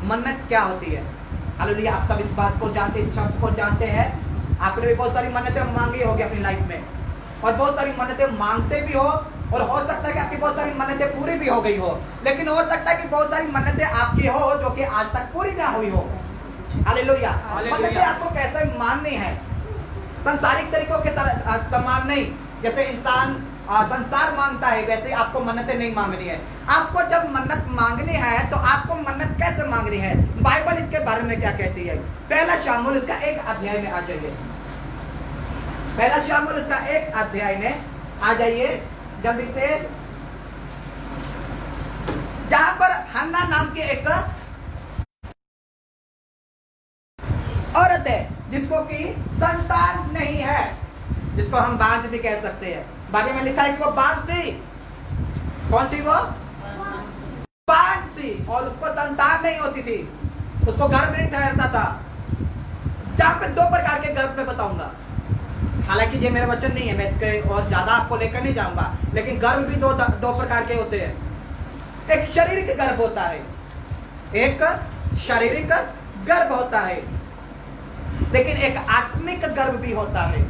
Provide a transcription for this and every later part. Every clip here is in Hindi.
मन्नत क्या होती है। हालेलुया, आप सब इस बात को जानते, इस शब्द को जानते हैं। आपने भी बहुत सारी मन्नतें मांगी होगी अपनी लाइफ में, और बहुत सारी मन्नतें मांगते भी हो, और हो सकता है कि आपकी बहुत सारी मन्नतें पूरी भी हो गई हो, लेकिन हो सकता है कि बहुत सारी मन्नतें आपकी हो जो कि आज तक पूरी ना हुई हो। हालेलुया, मन्नतें आपको कैसे माननी है, संसारिक तरीकों के समान नहीं। जैसे इंसान संसार मांगता है वैसे आपको मन्नतें नहीं मांगनी है। आपको जब मन्नत मांगनी है तो आपको मन्नत कैसे मांगनी है, बाइबल इसके बारे में क्या कहती है। पहला शामुएल उसका 1 अध्याय में आ जाइए। पहला शामुएल उसका 1 अध्याय में आ जाइए जल्दी से, जहां पर हन्ना नाम की एक औरत है जिसको की संतान नहीं है, जिसको हम बांझ भी कह सकते हैं। बाइबल में लिखा है कि वो बांझ थी। कौन थी वो? बांझ थी, और उसको संतान नहीं होती थी, उसको गर्भ नहीं ठहरता था। जहां पे 2 प्रकार के गर्भ में बताऊंगा, हालांकि ये मेरा वचन नहीं है, मैं इसके और ज्यादा आपको लेकर नहीं जाऊंगा, लेकिन गर्भ भी दो प्रकार के होते हैं। एक शारीरिक गर्भ होता है, एक शारीरिक गर्भ होता है, लेकिन एक आत्मिक गर्भ भी होता है।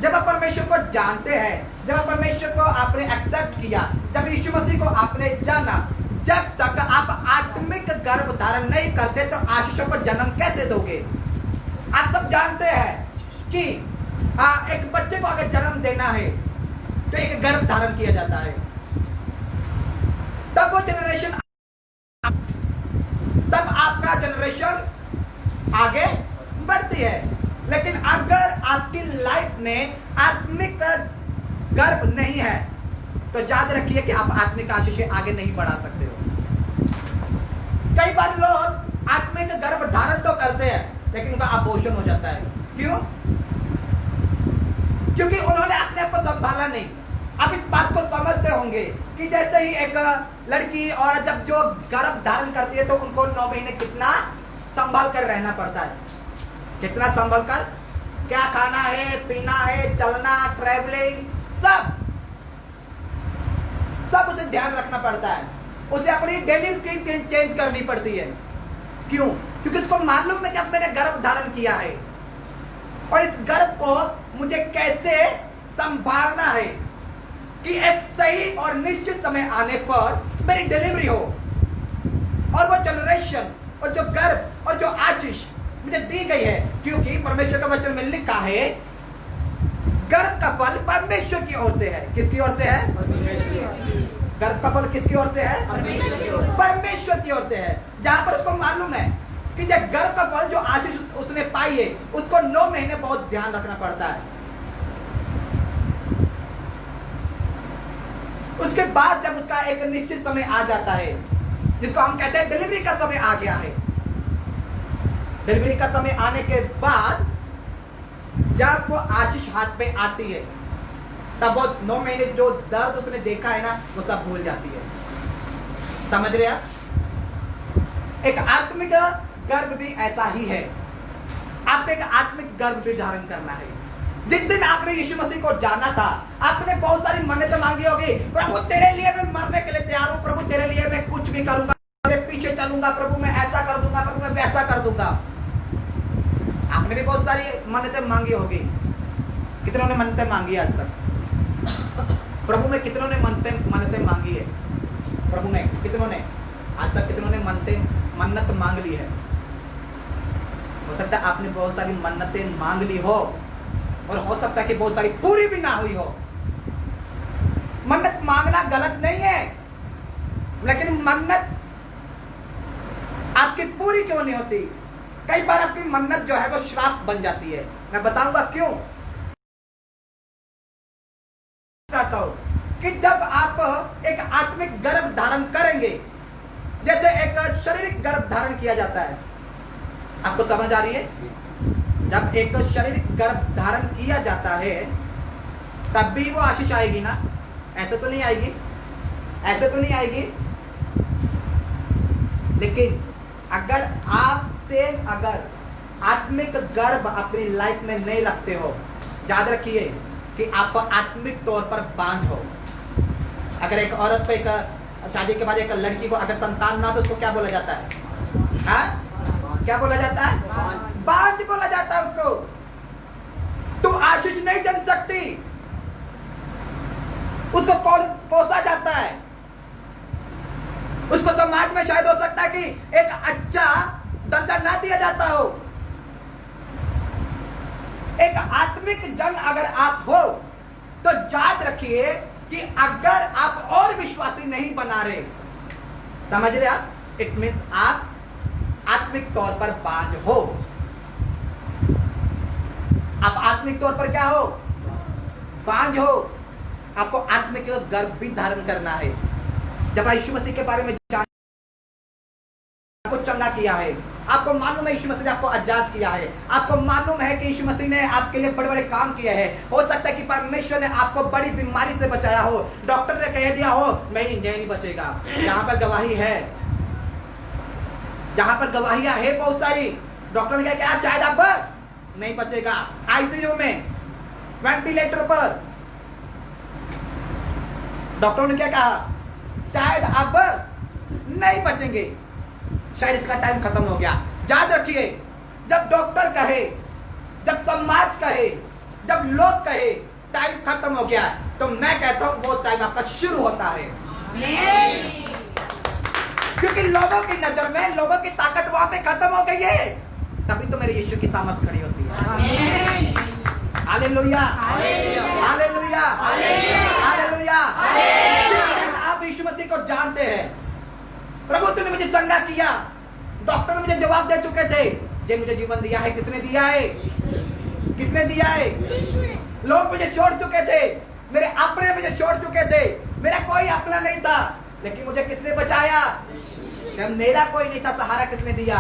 जब आप परमेश्वर को जानते हैं, जब आप परमेश्वर को आपने एक्सेप्ट किया, जब यीशु मसीह को आपने जाना, जब तक आप आत्मिक गर्भ धारण नहीं करते तो आशीषों को जन्म कैसे दोगे। आप सब जानते हैं कि एक बच्चे को अगर जन्म देना है तो एक गर्भ धारण किया जाता है, तब वो जनरेशन, तब आपका जनरेशन आगे बढ़ती है। लेकिन अगर आपकी लाइफ में आत्मिक गर्भ नहीं है तो याद रखिए कि आप आत्मिक आशीष से आगे नहीं बढ़ा सकते हो। कई बार लोग आत्मिक गर्भ धारण तो करते हैं लेकिन उनका अबॉर्शन हो जाता है। क्यों? क्योंकि उन्होंने अपने आप को संभाला नहीं। आप इस बात को समझते होंगे कि जैसे ही एक लड़की और जब जो गर्भ धारण करती है तो उनको 9 महीने कितना संभाल कर रहना पड़ता है, कितना संभल कर, क्या खाना है, पीना है, चलना, ट्रैवलिंग, सब उसे ध्यान रखना पड़ता है। उसे अपनी डेली रूटीन चेंज करनी पड़ती है। क्यों? क्योंकि उसको मालूम है कि अब मैंने गर्भ धारण किया है और इस गर्भ को मुझे कैसे संभालना है कि एक सही और निश्चित समय आने पर मेरी डिलीवरी हो, और वो जनरेशन और जो गर्भ और जो आशीष मुझे दी गई है। क्योंकि परमेश्वर का वचन में लिखा है गर्भ का फल परमेश्वर की ओर से है। किसकी ओर से है? गर्भ का फल किसकी ओर से है? परमेश्वर की ओर से है। जहां पर उसको मालूम है कि जब गर्भ का फल जो आशीष उसने पाई है उसको 9 महीने बहुत ध्यान रखना पड़ता है। उसके बाद जब उसका एक निश्चित समय आ जाता है जिसको हम कहते हैं डिलीवरी का समय आ गया है, डिलीवरी का समय आने के बाद जब वो आशीष हाथ पे आती है तब वो 9 महीने जो दर्द उसने देखा है ना वो सब भूल जाती है। समझ रहे आप? एक आत्मिक गर्भ भी ऐसा ही है। आपको एक आत्मिक गर्भ भी धारण करना है। जिस दिन आपने यीशु मसीह को जाना था आपने बहुत सारी मन्नतें मांगी होगी, प्रभु तेरे लिए मैं मरने के लिए तैयार हूं, प्रभु तेरे लिए मैं कुछ भी करूंगा, तेरे पीछे चलूंगा, प्रभु मैं ऐसा कर दूंगा, प्रभु मैं वैसा कर दूंगा। आपने भी बहुत सारी मन्नतें मांगी होगी। कितनों ने मन्नतें मांगी आज तक? प्रभु में कितनों ने मन्नतें मांगी है? प्रभु में कितनों ने आज तक कितनों ने मन्नत मांग ली है? हो सकता है आपने बहुत सारी मन्नतें मांग ली हो और हो सकता है कि बहुत सारी पूरी भी ना हुई हो। मन्नत मांगना गलत नहीं है, लेकिन मन्नत आपकी पूरी क्यों नहीं होती? कई बार आपकी मन्नत जो है वो श्राप बन जाती है। मैं बताऊंगा क्यों। कहता हूं कि जब आप एक आत्मिक गर्भ धारण करेंगे, जैसे एक शारीरिक गर्भ धारण किया जाता है, आपको समझ आ रही है? जब एक शारीरिक गर्भ धारण किया जाता है तब भी वो आशीष आएगी ना? ऐसे तो नहीं आएगी, ऐसे तो नहीं आएगी। लेकिन अगर अगर आत्मिक गर्भ अपनी लाइफ में नहीं रखते हो, याद रखिए कि आप आत्मिक तौर पर बांझ हो। अगर एक औरत को एक शादी के बाद एक लड़की को अगर संतान ना हो तो उसको क्या बोला जाता है? हाँ? क्या बोला जाता है? बांझ बोला जाता है उसको। तू आशीष नहीं जन सकती, उसको कोसा जाता है। उसको समाज में शायद हो सकता है कि एक अच्छा दर्जा ना दिया जाता हो। एक आत्मिक जन अगर आप हो तो याद रखिए कि अगर आप और विश्वासी नहीं बना रहे, समझ रहे आप, इट मीन्स आप आत्मिक तौर पर बांझ हो। आप आत्मिक तौर पर क्या हो? बांझ हो। आपको आत्मिक गर्भ भी धारण करना है। जब यीशु मसीह के बारे में जान, आपको चंगा किया है, आपको मालूम है यीशु मसीह ने आपको आजाद किया है, आपको मालूम है कि यीशु मसीह ने आपके लिए बड़े बड़े काम किए हैं। हो सकता है कि परमेश्वर ने आपको बड़ी बीमारी से बचाया हो, डॉक्टर ने कह दिया हो नहीं बचेगा। यहाँ पर गवाही है, यहाँ पर गवाहियां है बहुत सारी। डॉक्टर ने कहा शायद आप नहीं बचेगा, आईसीयू में, वेंटिलेटर पर। डॉक्टर ने क्या कहा? शायद अब नहीं बचेंगे, शायद इसका टाइम खत्म हो गया। याद रखिए, जब डॉक्टर कहे, जब समाज कहे, जब लोग कहे टाइम खत्म हो गया, तो मैं कहता हूं वो टाइम आपका शुरू होता है। क्योंकि लोगों की नजर में, लोगों की ताकत वहां पे खत्म हो गई है, तभी तो मेरे यीशु की सामर्थ खड़ी होती है। Hallelujah, hallelujah, hallelujah. आप यीशु मसीह को जानते हैं, प्रभु तूने मुझे चंगा किया, डॉक्टर मुझे जवाब दे चुके थे, जे मुझे जीवन दिया है किसने दिया है? किसने दिया है? लोग मुझे छोड़ चुके थे, मेरे अपने मुझे छोड़ चुके थे, मेरा कोई अपना नहीं था, लेकिन मुझे किसने बचाया? जब मेरा कोई नहीं था, सहारा किसने दिया?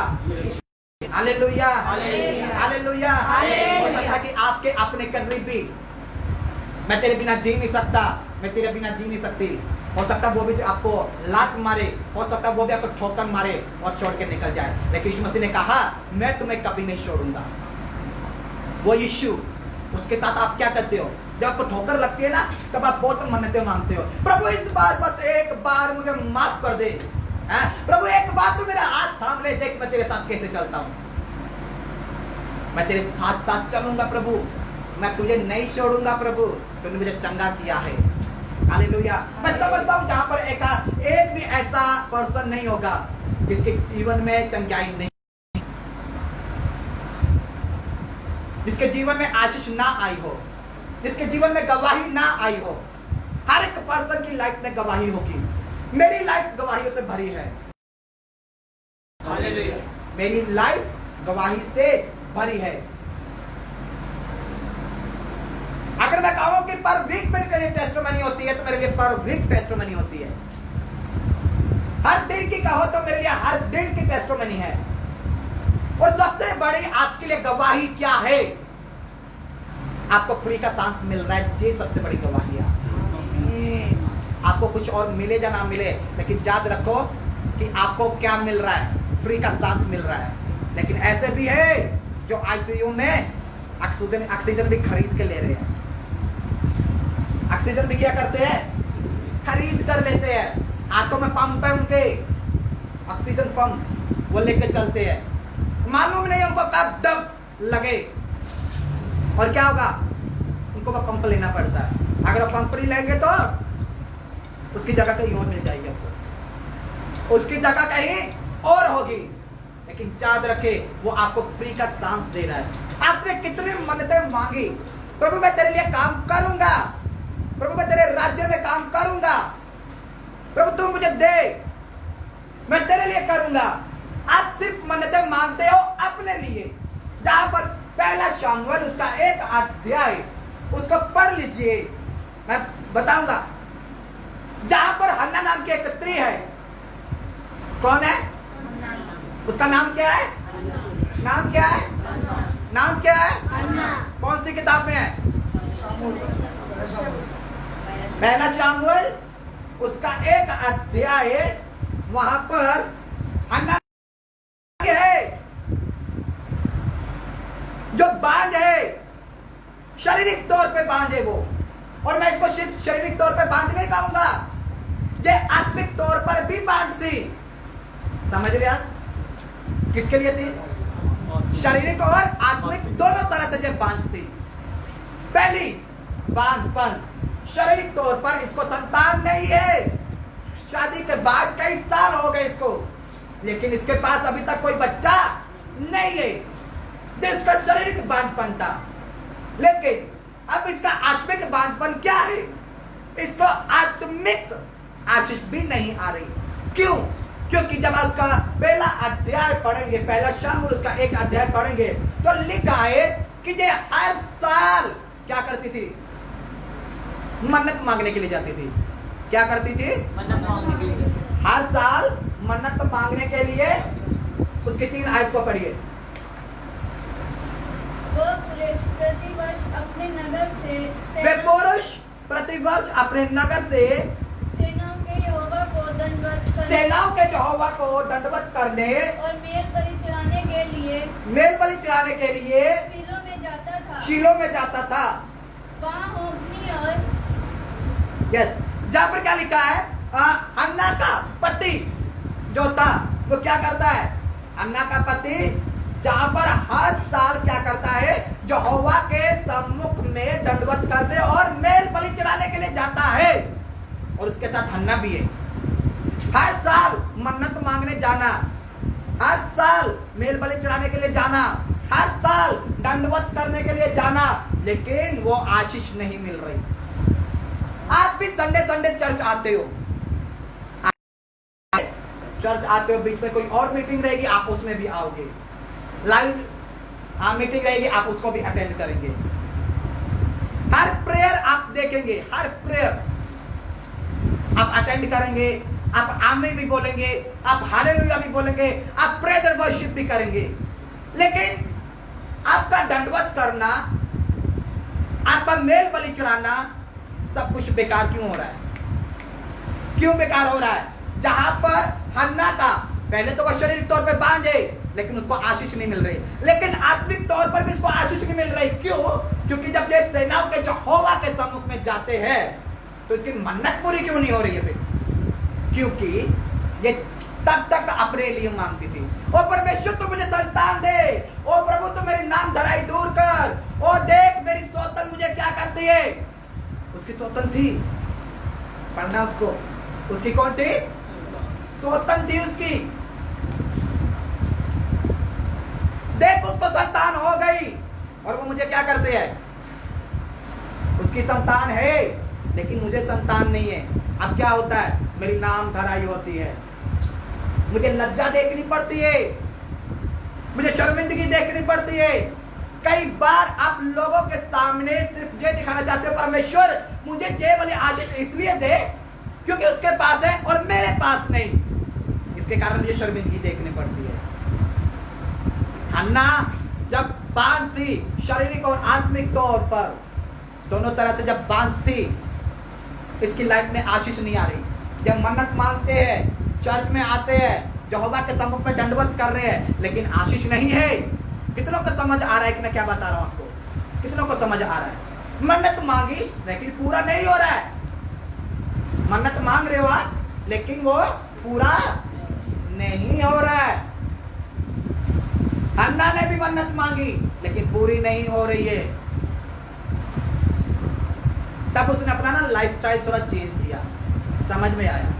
Hallelujah, hallelujah. हो सकता कि आपके अपने करीब भी, मैं तेरे बिना जी नहीं सकता, मैं तेरे बिना जी नहीं सकती, हो सकता वो भी आपको लात मारे, हो सकता वो भी आपको ठोकर मारे और छोड़ के निकल जाए, लेकिन यीशु मसीह ने कहा मैं तुम्हें कभी नहीं छोड़ूंगा। वो यीशु, उसके साथ आप क्या करते हो? जब आपको ठोकर लगती है ना, तब आप बहुत मन्नतें मांगते हो, प्रभु इस बार बस एक बार मुझे माफ कर दे, प्रभु एक बार तू मेरा हाथ थाम ले, देख मैं तेरे साथ कैसे चलता हूं, मैं तेरे साथ साथ चलूंगा प्रभु, मैं तुझे नहीं छोड़ूंगा प्रभु, तूने मुझे चंगा किया है। हालेलुया। मैं समझता हूं जहां पर एक भी ऐसा पर्सन नहीं होगा जिसके जीवन में चंगाई नहीं, जिसके जीवन में आशीष ना आई हो, जिसके जीवन में गवाही ना आई हो। हर एक पर्सन की लाइफ में गवाही होगी। मेरी लाइफ गवाहियों से भरी है। हालेलुया। मेरी लाइफ गवाही से भरी है। अगर मैं कहूं कि पर वीक मेरे लिए टेस्टिमनी होती है, तो मेरे लिए पर वीक टेस्टिमनी होती है। हर दिन की कहो तो मेरे लिए हर दिन की टेस्टिमनी है। और सबसे बड़ी आपके लिए गवाही क्या है? आपको फ्री का सांस मिल रहा है, ये सबसे बड़ी गवाही है। आपको कुछ और मिले या ना मिले, लेकिन याद रखो कि आपको क्या मिल रहा है? फ्री का सांस मिल रहा है। लेकिन ऐसे भी है जो आईसीयू में ऑक्सीजन भी खरीद के ले रहे हैं। ऑक्सीजन भी क्या करते हैं? खरीद कर लेते हैं। हाथों में पंप है उनके, ऑक्सीजन पंप, वो लेके चलते हैं। मालूम नहीं उनको कब दम लगे और क्या होगा, उनको वो पंप लेना पड़ता है। अगर वो पंप नहीं लेंगे तो उसकी जगह कहीं और मिल जाएगी आपको, उसकी जगह कहीं और होगी। लेकिन याद रखे वो आपको फ्री का सांस दे रहा है। आपने कितनी मन्नतें मांगी, प्रभु मैं तेरे लिए काम करूंगा, प्रभु मैं तेरे राज्य में काम करूंगा, प्रभु तू मुझे दे, मैं तेरे लिए करूंगा। आप सिर्फ मन्नतें मांगते हो अपने लिए। जहां पर पहला शमूएल उसका 1 अध्याय उसको पढ़ लीजिए, मैं बताऊंगा। जहां पर हन्ना नाम की एक स्त्री है, कौन है? उसका नाम क्या है? नाम क्या है? नाम क्या है? कौन सी किताब में है? पहला शमूएल उसका 1 अध्याय, वहां पर हन्ना है जो बांझ है, शारीरिक तौर पे बांझ है वो। और मैं इसको सिर्फ शारीरिक तौर पे बांझ नहीं कहूंगा, ये आत्मिक तौर पर भी बांझ थी। समझ रहे आप? किसके लिए थी? शारीरिक और आत्मिक दोनों तरह से जब बांझ थी। पहली बांझपन, शारीरिक तौर पर इसको संतान नहीं है, शादी के बाद कई साल हो गए इसको, लेकिन इसके पास अभी तक कोई बच्चा नहीं है, जिसका शारीरिक बांझपन था। लेकिन अब इसका आत्मिक बांझपन क्या है? इसको आत्मिक आशीष भी नहीं आ रही। क्यों? क्योंकि जब उसका पहला अध्याय पढ़ेंगे, पहला शाम उसका एक अध्याय पढ़ेंगे, तो लिखा है कि ये हर साल क्या करती थी? मन्नत मांगने के लिए जाती थी। क्या करती थी? मन्नत मांगने के लिए। हर साल मन्नत मांगने के लिए। उसकी 3 आयत को पढ़िए। वह पुरुष प्रतिवर्ष अपने नगर से वे पुरुष प्रतिवर्ष अपने नगर से सेनाओं के यहोवा को दंडवत करने सेनाओं के यहोवा को दंडवत करने और मेल बलि चढ़ाने के लिए मेल बलि चढ़ाने के लिए शीलो में जाता था। शीलो में जाता था। वहाँ होमनी और यस, जहाँ पर क्या लिखा है? अन्ना का पति जो था वो क्या करता है? अन्ना का पति जहाँ पर हर साल क्या करता है? यहोवा के सम्मुख में दंडवत करने और मेल बलि चढ़ाने के लिए जाता है। और उसके साथ हन्ना भी है। हर साल मन्नत मांगने जाना, हर साल मेल बलि चढ़ाने के लिए जाना, हर साल दंडवत करने के लिए जाना, लेकिन वो आशीष नहीं मिल रही। आप भी संडे संडे चर्च आते हो, चर्च आते हो, बीच में कोई और मीटिंग रहेगी, आप उसमें भी आओगे। लाइव मीटिंग रहेगी, आप उसको भी अटेंड करेंगे। हर प्रेयर आप देखेंगे, हर प्रेयर आप अटेंड करेंगे, आप आमीन भी बोलेंगे, आप हालेलुया भी बोलेंगे, आप प्रेज और वर्शिप भी करेंगे। लेकिन आपका दंडवत करना, आपका मेल बलि चढ़ाना, सब कुछ बेकार क्यों हो रहा है? क्यों बेकार हो रहा है? जहां पर हन्ना का पहले तो वह शारीरिक तौर पे बांझे, लेकिन उसको आशीष नहीं मिल रही, लेकिन आत्मिक तौर पर भी उसको आशीष नहीं मिल रही। क्यों? क्योंकि जब ये सेनाओं के यहोवा के सम्मुख में जाते हैं तो इसकी मन्नत पूरी क्यों नहीं हो रही है फिर? क्योंकि ये तब तक अपने लिए मांगती थी, ओ परमेश्वर तू मुझे संतान दे, ओ प्रभु तू मेरी नाम धराई दूर कर, ओ देख मेरी सौतन मुझे क्या करती है। उसकी सौतन थी, पढ़ना उसको, उसकी कौन थी? सौतन थी उसकी। देख उसको संतान हो गई और वो मुझे क्या करते हैं? उसकी संतान है लेकिन मुझे संतान नहीं है। अब क्या होता है? मेरी नाम धराई होती है, मुझे लज्जा देखनी पड़ती है, मुझे शर्मिंदगी देखनी पड़ती है। कई बार आप लोगों के सामने सिर्फ ये दिखाना चाहते हो, परमेश्वर मुझे ये वाली आशीष इसलिए दे क्योंकि उसके पास है और मेरे पास नहीं, इसके कारण मुझे शर्मिंदगी देखनी पड़ती है। हन्ना जब बांझ थी, शारीरिक और आत्मिक तौर पर दोनों तरह से जब बांझ थी, इसकी लाइफ में आशीष नहीं आ रही। जब मन्नत मांगते हैं, चर्च में आते हैं, यहोवा के सम्मुख में दंडवत कर रहे हैं, लेकिन आशीष नहीं है। कितनों को समझ आ रहा है कि मैं क्या बता रहा हूं आपको? कितनों को समझ आ रहा है? मन्नत मांगी लेकिन पूरा नहीं हो रहा है। मन्नत मांग रहे हो आप, लेकिन वो पूरा नहीं हो रहा है। हन्ना ने भी मन्नत मांगी लेकिन पूरी नहीं हो रही है। तब उसने अपना ना लाइफस्टाइल थोड़ा चेंज किया, समझ में आया।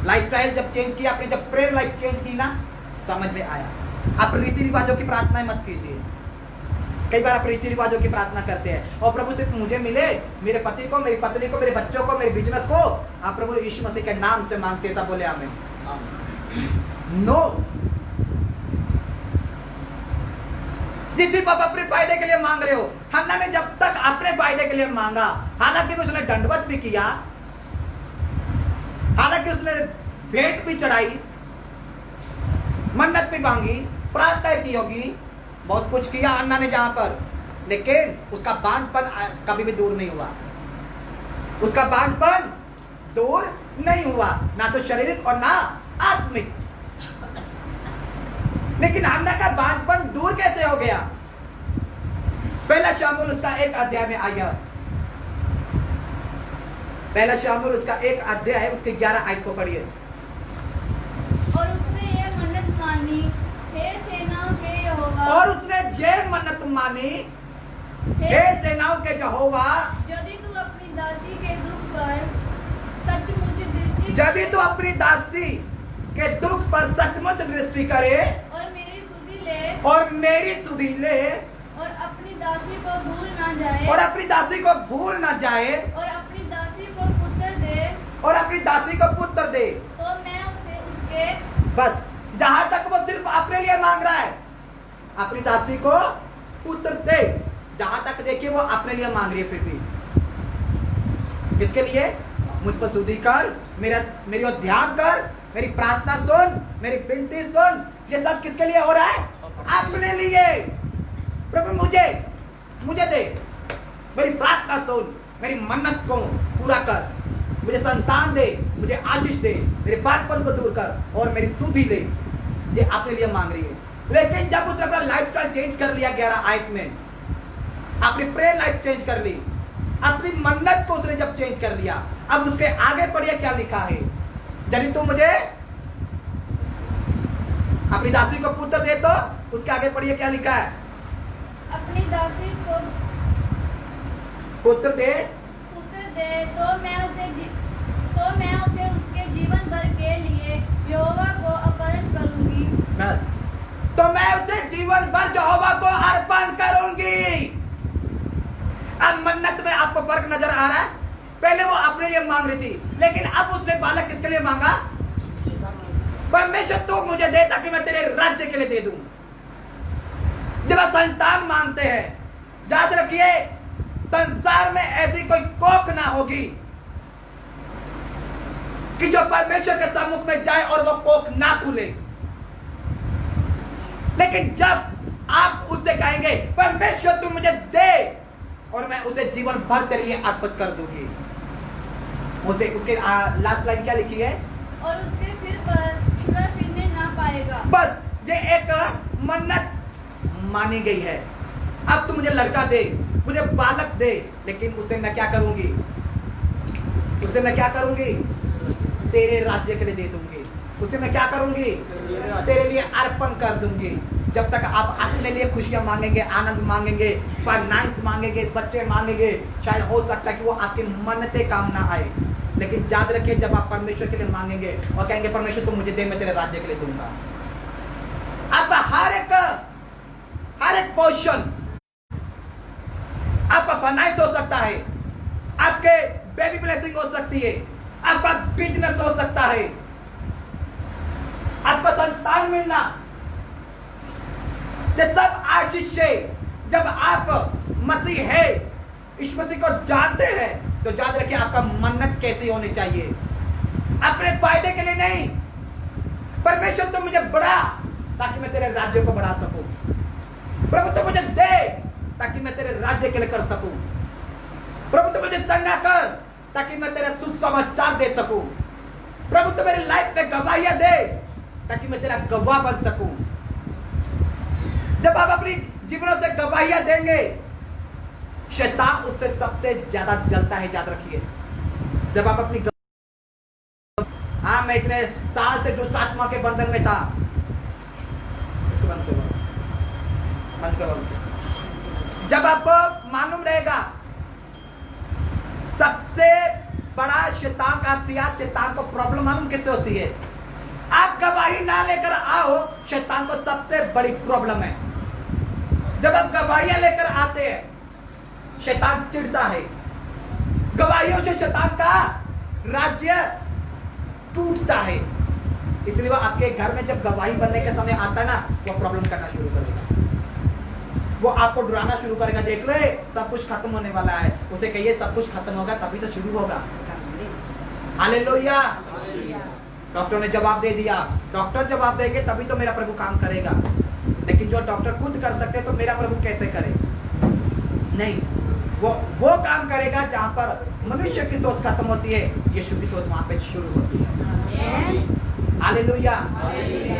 लाइफस्टाइल जब चेंज किया, अपनी जब प्रेयर लाइफ चेंज की ना, समझ में आया। आप रीति रिवाजों की प्रार्थनाएं मत कीजिए। कई बार आप रीति रिवाजों की प्रार्थना करते हैं और प्रभु सिर्फ मुझे मिले, मेरे पति को, मेरी पत्नी को, मेरे बच्चों को, मेरे बिजनेस को, आप प्रभु यीशु मसीह के नाम से मांगते, सब बोले आमीन। नो, जिस आप अपने फायदे के लिए मांग रहे हो। हन्ना ने जब तक अपने फायदे के लिए मांगा, हालांकि उसने दंडवत भी किया, हालांकि उसने भेंट भी चढ़ाई, मन्नत भी मांगी, प्रार्थना की होगी, बहुत कुछ किया हन्ना ने जहां पर, लेकिन उसका बांझपन कभी भी दूर नहीं हुआ। उसका बांझपन दूर नहीं हुआ, ना तो शारीरिक और ना आत्मिक। लेकिन हन्ना का बांझपन दूर कैसे हो गया? पहला शामुएल उसका 1 अध्याय में आया। पहला शामुएल उसका 1 अध्याय है, उसके 11 आयत को पढ़िए। और उसने यह मन्नत मानी मानी हे सेनाओं के यहोवा, यदि तू अपनी दासी के दुख पर सचमुच दृष्टि यदि तू अपनी दासी के दुख पर सचमुच दृष्टि करे और मेरी सुधि ले और मेरी सुधि ले और अपनी दासी को भूल ना जाए और अपनी दासी को भूल ना जाए और अपनी दासी को पुत्र दे, और अपनी दासी को पुत्र दे, तो मैं उसे उसके बस जहां तक वो सिर्फ अपने लिए मांग रहा है, अपनी दासी को पुत्र दे, जहां तक देखिए वो अपने लिए मांग रही है। फिर भी किसके लिए? मुझ पर सुधि कर, मेरी ओर ध्यान कर, मेरी प्रार्थना सुन, मेरी विनती सुन। ये सब किसके लिए हो रहा है? अपने लिए। प्रभु मुझे दे, मेरी प्रार्थना सुन, मेरी मन्नत को पूरा कर, मुझे संतान दे, मुझे आशीष दे, मेरे बातपन को दूर कर और मेरी सुधि ले। ये अपने लिए मांग रही है। लेकिन जब उसने अपना लाइफस्टाइल चेंज कर लिया 11 आयत में, अपनी प्रेयर लाइफ चेंज कर ली, अपनी मन्नत को उसने जब चेंज कर लिया, अब उसके आगे पढ़िए क्या लिखा है। यदि तुम मुझे अपनी दासी को पुत्र दे तो उसके आगे पढ़िए क्या लिखा है। अपनी दासी को पुत्र दे तो मैं उसे उसके जीवन भर के लिए यहोवा को अर्पण करूंगी। बस, तो मैं उसे जीवन भर यहोवा को अर्पण करूंगी। अब मन्नत में आपको फर्क नजर आ रहा है? पहले वो अपने लिए मांग रही थी, लेकिन अब उसने बालक किसके लिए मांगा? परमेश्वर तू मुझे दे ताकि मैं तेरे राज्य के लिए दे दूं। जब आप संतान मांगते हैं, याद रखिए संसार में ऐसी कोई कोख ना होगी कि जो परमेश्वर के सम्मुख में जाए और वो कोख ना खुले। लेकिन जब आप उससे कहेंगे परमेश्वर तू मुझे दे, और मैं उसे जीवन भर तेरे लिए अर्पित कर दूंगी, उसे उसके लास्ट लाइन क्या लिखी है? और उसके सिर पर छुरा फिरने ना पाएगा। बस ये एक मन्नत मानी गई है। अब तू मुझे लड़का दे, मुझे बालक दे, लेकिन उसे मैं क्या करूंगी? उसे मैं क्या करूंगी? तेरे राज्य के लिए दे दूंगी। उसे मैं क्या करूंगी? तेरे लिए अर्पण कर दूंगी। जब तक आप अपने लिए खुशियां मांगेंगे, आनंद मांगेंगे, फाइनेंस मांगेंगे, बच्चे मांगेंगे, शायद हो सकता है कि वो आपकी मन्नतें काम ना आए। लेकिन याद रखिए जब आप परमेश्वर के लिए मांगेंगे और कहेंगे परमेश्वर तुम मुझे दे, मैं तेरे राज्य के लिए दूंगा। आपका हर एक पोर्शन, आपका फाइनेंस हो सकता है, आपके बेबी ब्लेसिंग हो सकती है, आपका बिजनेस हो सकता है, आपको संतान मिलना, ये सब आशीष है। जब आप मसीह है, इस मसीह को जानते हैं, तो याद रखिए आपका मन्नत कैसी होनी चाहिए? अपने फायदे के लिए नहीं। परमेश्वर तुम मुझे बढ़ा ताकि मैं तेरे राज्य को बढ़ा सकूं। प्रभु तुम मुझे दे ताकि मैं तेरे राज्य के लिए कर सकूं। प्रभु तुम मुझे चंगा कर ताकि मैं तेरा सुसमाचार दे सकूं। प्रभु तुम मेरी लाइफ में गवाहियां दे ताकि मैं तेरा गवाह बन सकूं। जब आप अपनी जीवनों से गवाहियां देंगे, शैतान उससे सबसे ज्यादा जलता है। याद रखिए जब आप अपनी मैं इतने साल से दुष्ट आत्मा के बंधन में था, इसको बंद करो। जब आपको मालूम रहेगा सबसे बड़ा शैतान का हथियार, शैतान को प्रॉब्लम मालूम किससे होती है? आप गवाही ना लेकर आओ, शैतान को सबसे बड़ी प्रॉब्लम है। जब आप गवाहियां लेकर आते हैं, शैतान चिढ़ता है। गवाहियों से शैतान का राज्य टूटता है। इसलिए वो आपके घर में जब गवाही बनने का समय आता है ना, वो प्रॉब्लम करना शुरू करेगा। वो आपको डराना शुरू करेगा, देख लो सब कुछ खत्म होने वाला है। उसे कहिए सब कुछ खत्म होगा तभी तो शुरू होगा। हालेलुया। डॉक्टर ने जवाब दे दिया, डॉक्टर जवाब देंगे तभी तो मेरा प्रभु काम करेगा। लेकिन जो डॉक्टर खुद कर सकते तो मेरा प्रभु कैसे करे? नहीं, वो काम करेगा जहां पर मनुष्य की सोच खत्म होती है, यीशु की सोच वहां पे शुरू होती है। हालेलुया।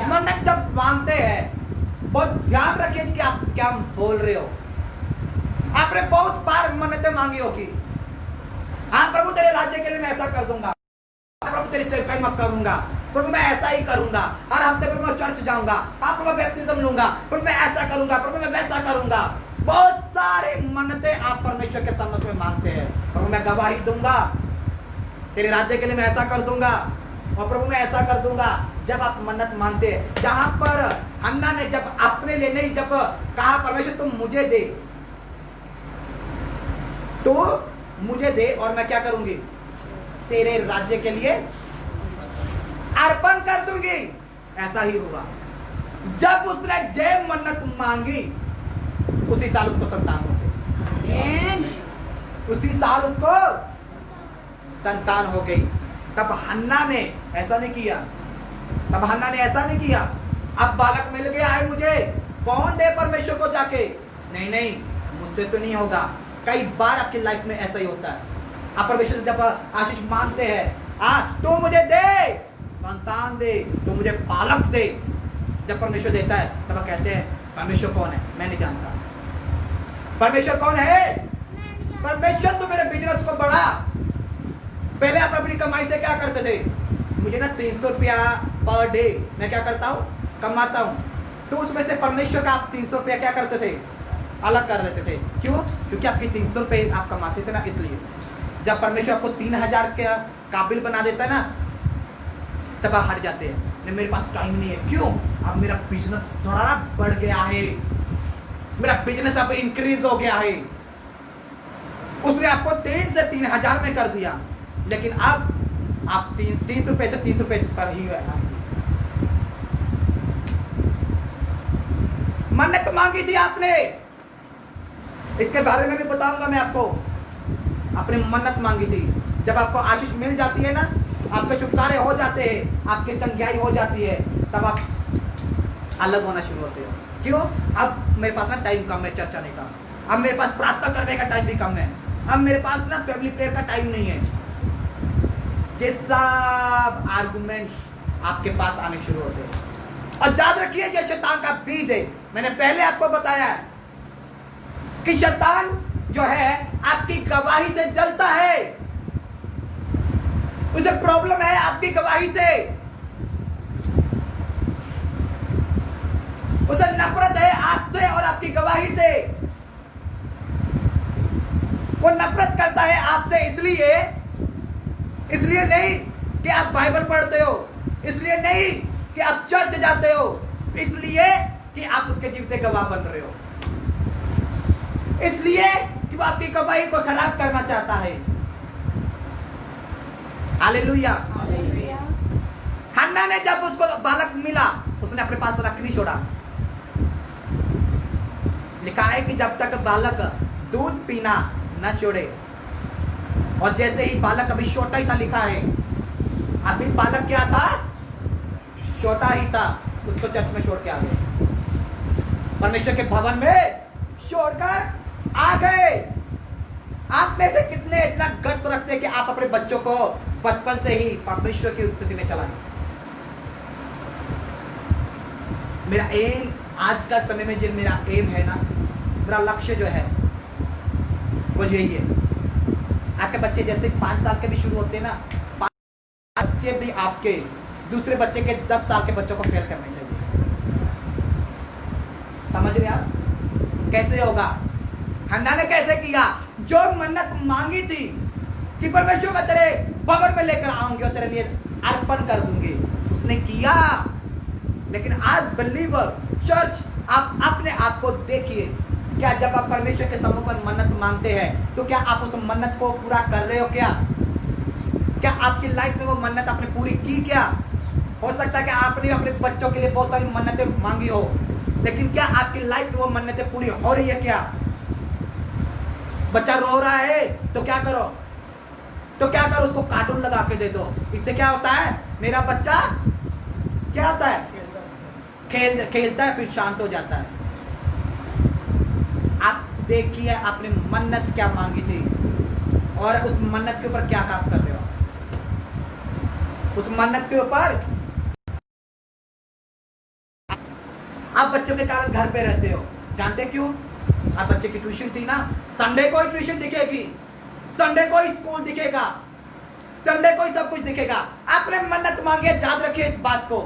मन्नत जब मांगते हैं बहुत ध्यान रखिए कि आप क्या बोल रहे हो। आपने बहुत बार मन्नतें मांगी होगी, हाँ प्रभु तेरे राज्य के लिए मैं ऐसा कर दूंगा, प्रभु तेरी सेवकाई मैं करूंगा, प्रभु मैं ऐसा ही करूंगा, हर हफ्ते प्रभु मैं चर्च जाऊंगा, हाँ प्रभु मैं बैप्टिज्म लूंगा, प्रभु मैं ऐसा करूंगा, प्रभु मैं वैसा करूंगा। बहुत सारे मन्नतें आप परमेश्वर के सम्मुख में मांगते हैं। प्रभु मैं गवाही दूंगा, तेरे राज्य के लिए मैं ऐसा कर दूंगा, और प्रभु मैं ऐसा कर दूंगा। जब आप मन्नत मांगते हैं, जहां पर हन्ना ने जब अपने लिए नहीं, जब कहा परमेश्वर तुम मुझे दे, तो मुझे दे और मैं क्या करूंगी, तेरे राज्य के लिए अर्पण कर दूंगी। ऐसा ही हुआ। जब उसने जय मन्नत मांगी, उसी साल उसको संतान हो गई। उसी साल उसको संतान हो गई। तब हन्ना ने ऐसा नहीं किया, तब हन्ना ने ऐसा नहीं किया अब बालक मिल गया है मुझे, कौन दे परमेश्वर को जाके, नहीं नहीं मुझसे तो नहीं होगा। कई बार आपकी लाइफ में ऐसा ही होता है। आप परमेश्वर से जब आशीष मांगते हैं, तू मुझे दे संतान दे, तू मुझे बालक दे, जब परमेश्वर देता है तब आप कहते हैं परमेश्वर कौन है, मैं नहीं जानता। परमेश्वर कौन है? परमेश्वर तो मेरे बिजनेस को बढ़ा। पहले आप अपनी कमाई से क्या करते थे, मुझे ना 300 रुपया पर डे मैं क्या करता हूँ, कमाता हूँ, तो उसमें से परमेश्वर का आप 300 रुपया क्या करते थे, अलग कर लेते थे। क्यों? क्योंकि आपके 300 रुपये आप कमाते थे ना, इसलिए। जब परमेश्वर आपको 3000 के काबिल बना देता है ना, तब आप हट जाते हैं, नहीं मेरे पास टाइम नहीं है। क्यों? अब मेरा बिजनेस थोड़ा ना बढ़ गया है, मेरा बिजनेस अब इंक्रीज हो गया है। उसने आपको 3 से 3000 में कर दिया, लेकिन अब आप 30 रुपए से 30 रुपए पर ही है। मन्नत मांगी थी आपने, इसके बारे में भी बताऊंगा मैं आपको। आपने मन्नत मांगी थी, जब आपको आशीष मिल जाती है ना, आपके छुटकारे हो जाते हैं, आपकी चंगाई हो जाती है, तब आप अलग होना शुरू होते हो। क्यों? अब मेरे पास ना टाइम कम है चर्चा नहीं का, अब मेरे पास प्रार्थना करने का टाइम भी कम है, अब मेरे पास ना फैमिली प्रेयर का टाइम नहीं है। ये सब आर्गुमेंट्स आपके पास आने शुरू होते हैं। और याद रखिए ये शैतान का बीज है। मैंने पहले आपको बताया है कि शैतान जो है आपकी गवाही से जलता है, उसे प्रॉब्लम है आपकी गवाही से, उसे नफरत है आपसे और आपकी गवाही से। वो नफरत करता है आपसे इसलिए नहीं कि आप बाइबल पढ़ते हो, इसलिए नहीं कि आप चर्च जाते हो, इसलिए कि आप उसके जीव से गवाह बन रहे हो, इसलिए कि वो आपकी गवाही को खराब करना चाहता है। हालेलुया। हन्ना ने जब उसको बालक मिला, उसने अपने पास रख नहीं छोड़ा। लिखा है कि जब तक बालक दूध पीना न छोड़े, और जैसे ही बालक अभी छोटा ही था, लिखा है अभी बालक क्या था, छोटा ही था, उसको चर्च में छोड़ के आ गए, परमेश्वर के भवन में छोड़कर आ गए। आप में से कितने इतना गर्व रखते हैं कि आप अपने बच्चों को बचपन से ही परमेश्वर की स्थिति में चलाएं? मेरा एम आज का समय में, जो मेरा एम है ना, मेरा लक्ष्य जो है वो यही है। आपके बच्चे जैसे 5 साल के भी शुरू होते हैं ना, 5 बच्चे भी आपके दूसरे बच्चे के 10 साल के बच्चों को फेल करने चाहिए। समझ रहे आप? कैसे होगा? हन्ना ने कैसे किया? जो मन्नत मांगी थी कि परमेश्वर मैं तेरे भवन में लेकर आऊंगी और तेरे लिए अर्पण कर दूंगी, उसने किया। लेकिन आज बिलीवर चर्च, आप अपने आप को देखिए, क्या जब आप परमेश्वर के सम्मुख में मन्नत मांगते हैं तो क्या आप उस मन्नत को पूरा कर रहे हो? क्या आपकी लाइफ में वो मन्नत आपने पूरी की? क्या हो सकता है कि आपने अपने बच्चों के लिए बहुत सारी मन्नतें मांगी हो, लेकिन क्या आपकी लाइफ में वो मन्नतें पूरी हो रही है? क्या बच्चा रो रहा है तो क्या करो, उसको कार्टून लगा के दे दो। इससे क्या होता है? मेरा बच्चा क्या होता है, खेलता है, फिर शांत हो जाता है। आप देखिए आपने मन्नत क्या मांगी थी और उस मन्नत के ऊपर क्या काम कर रहे हो। उस मन्नत के ऊपर आप बच्चों के कारण घर पे रहते हो, जानते क्यों? आप बच्चे की ट्यूशन थी ना, संडे को ही ट्यूशन दिखेगी, संडे को ही स्कूल दिखेगा, संडे को ही सब कुछ दिखेगा। आपने मन्नत मांगी है, याद रखिए इस बात को।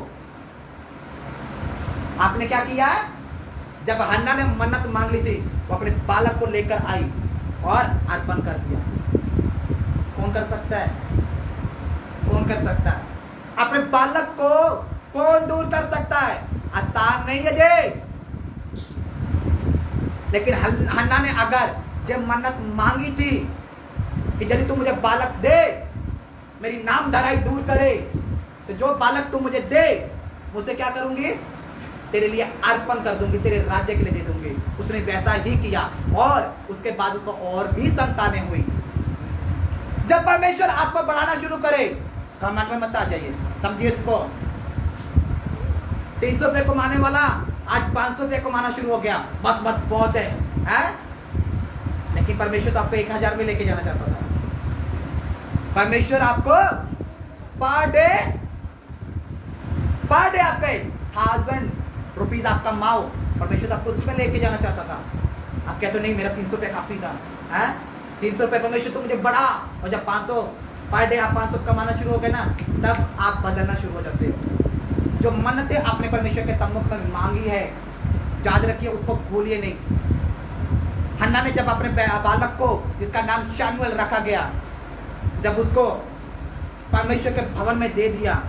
आपने क्या किया है? जब हन्ना ने मन्नत मांग ली थी, वो अपने बालक को लेकर आई और अर्पण कर दिया। कौन कर सकता है? कौन कर सकता है? अपने बालक को कौन दूर कर सकता है? आसान नहीं है जी। लेकिन हन्ना ने अगर जब मन्नत मांगी थी कि यदि तू मुझे बालक दे, मेरी नाम धराई दूर करे, तो जो बालक तू मुझे दे, मुझसे क्या करूंगी? तेरे लिए अर्पण कर दूंगी, तेरे राज्य के लिए दे दूंगी। उसने वैसा ही किया और उसके बाद उसको और भी संतानें हुई। जब परमेश्वर आपको बढ़ाना शुरू करे, घमंड में मत आ जाइए, समझिए इसको। 300 रुपए कमाने वाला आज 500 रुपए कमाना शुरू हो गया, बस बस बहुत है? लेकिन परमेश्वर तो आपको 1000 में लेके जाना चाहता था। परमेश्वर आपको पर डे आपके 1000 रुपीज आप कमाओ, परमेश्वर आपको उसमें लेके जाना चाहता था। आप कहते नहीं मेरा 300 रुपये काफी था, 300 रुपये परमेश्वर तो मुझे बढ़ा। और जब 500 पर डे आप 500 कमाना शुरू हो गए ना, तब आप बदलना शुरू हो जाते हो। जो मन्नतें आपने परमेश्वर के सम्मुख में मांगी है, याद रखिए, उसको भूलिए नहीं। हन्ना ने जब अपने बालक को, जिसका नाम शमूएल रखा गया, जब उसको परमेश्वर के भवन में दे दिया,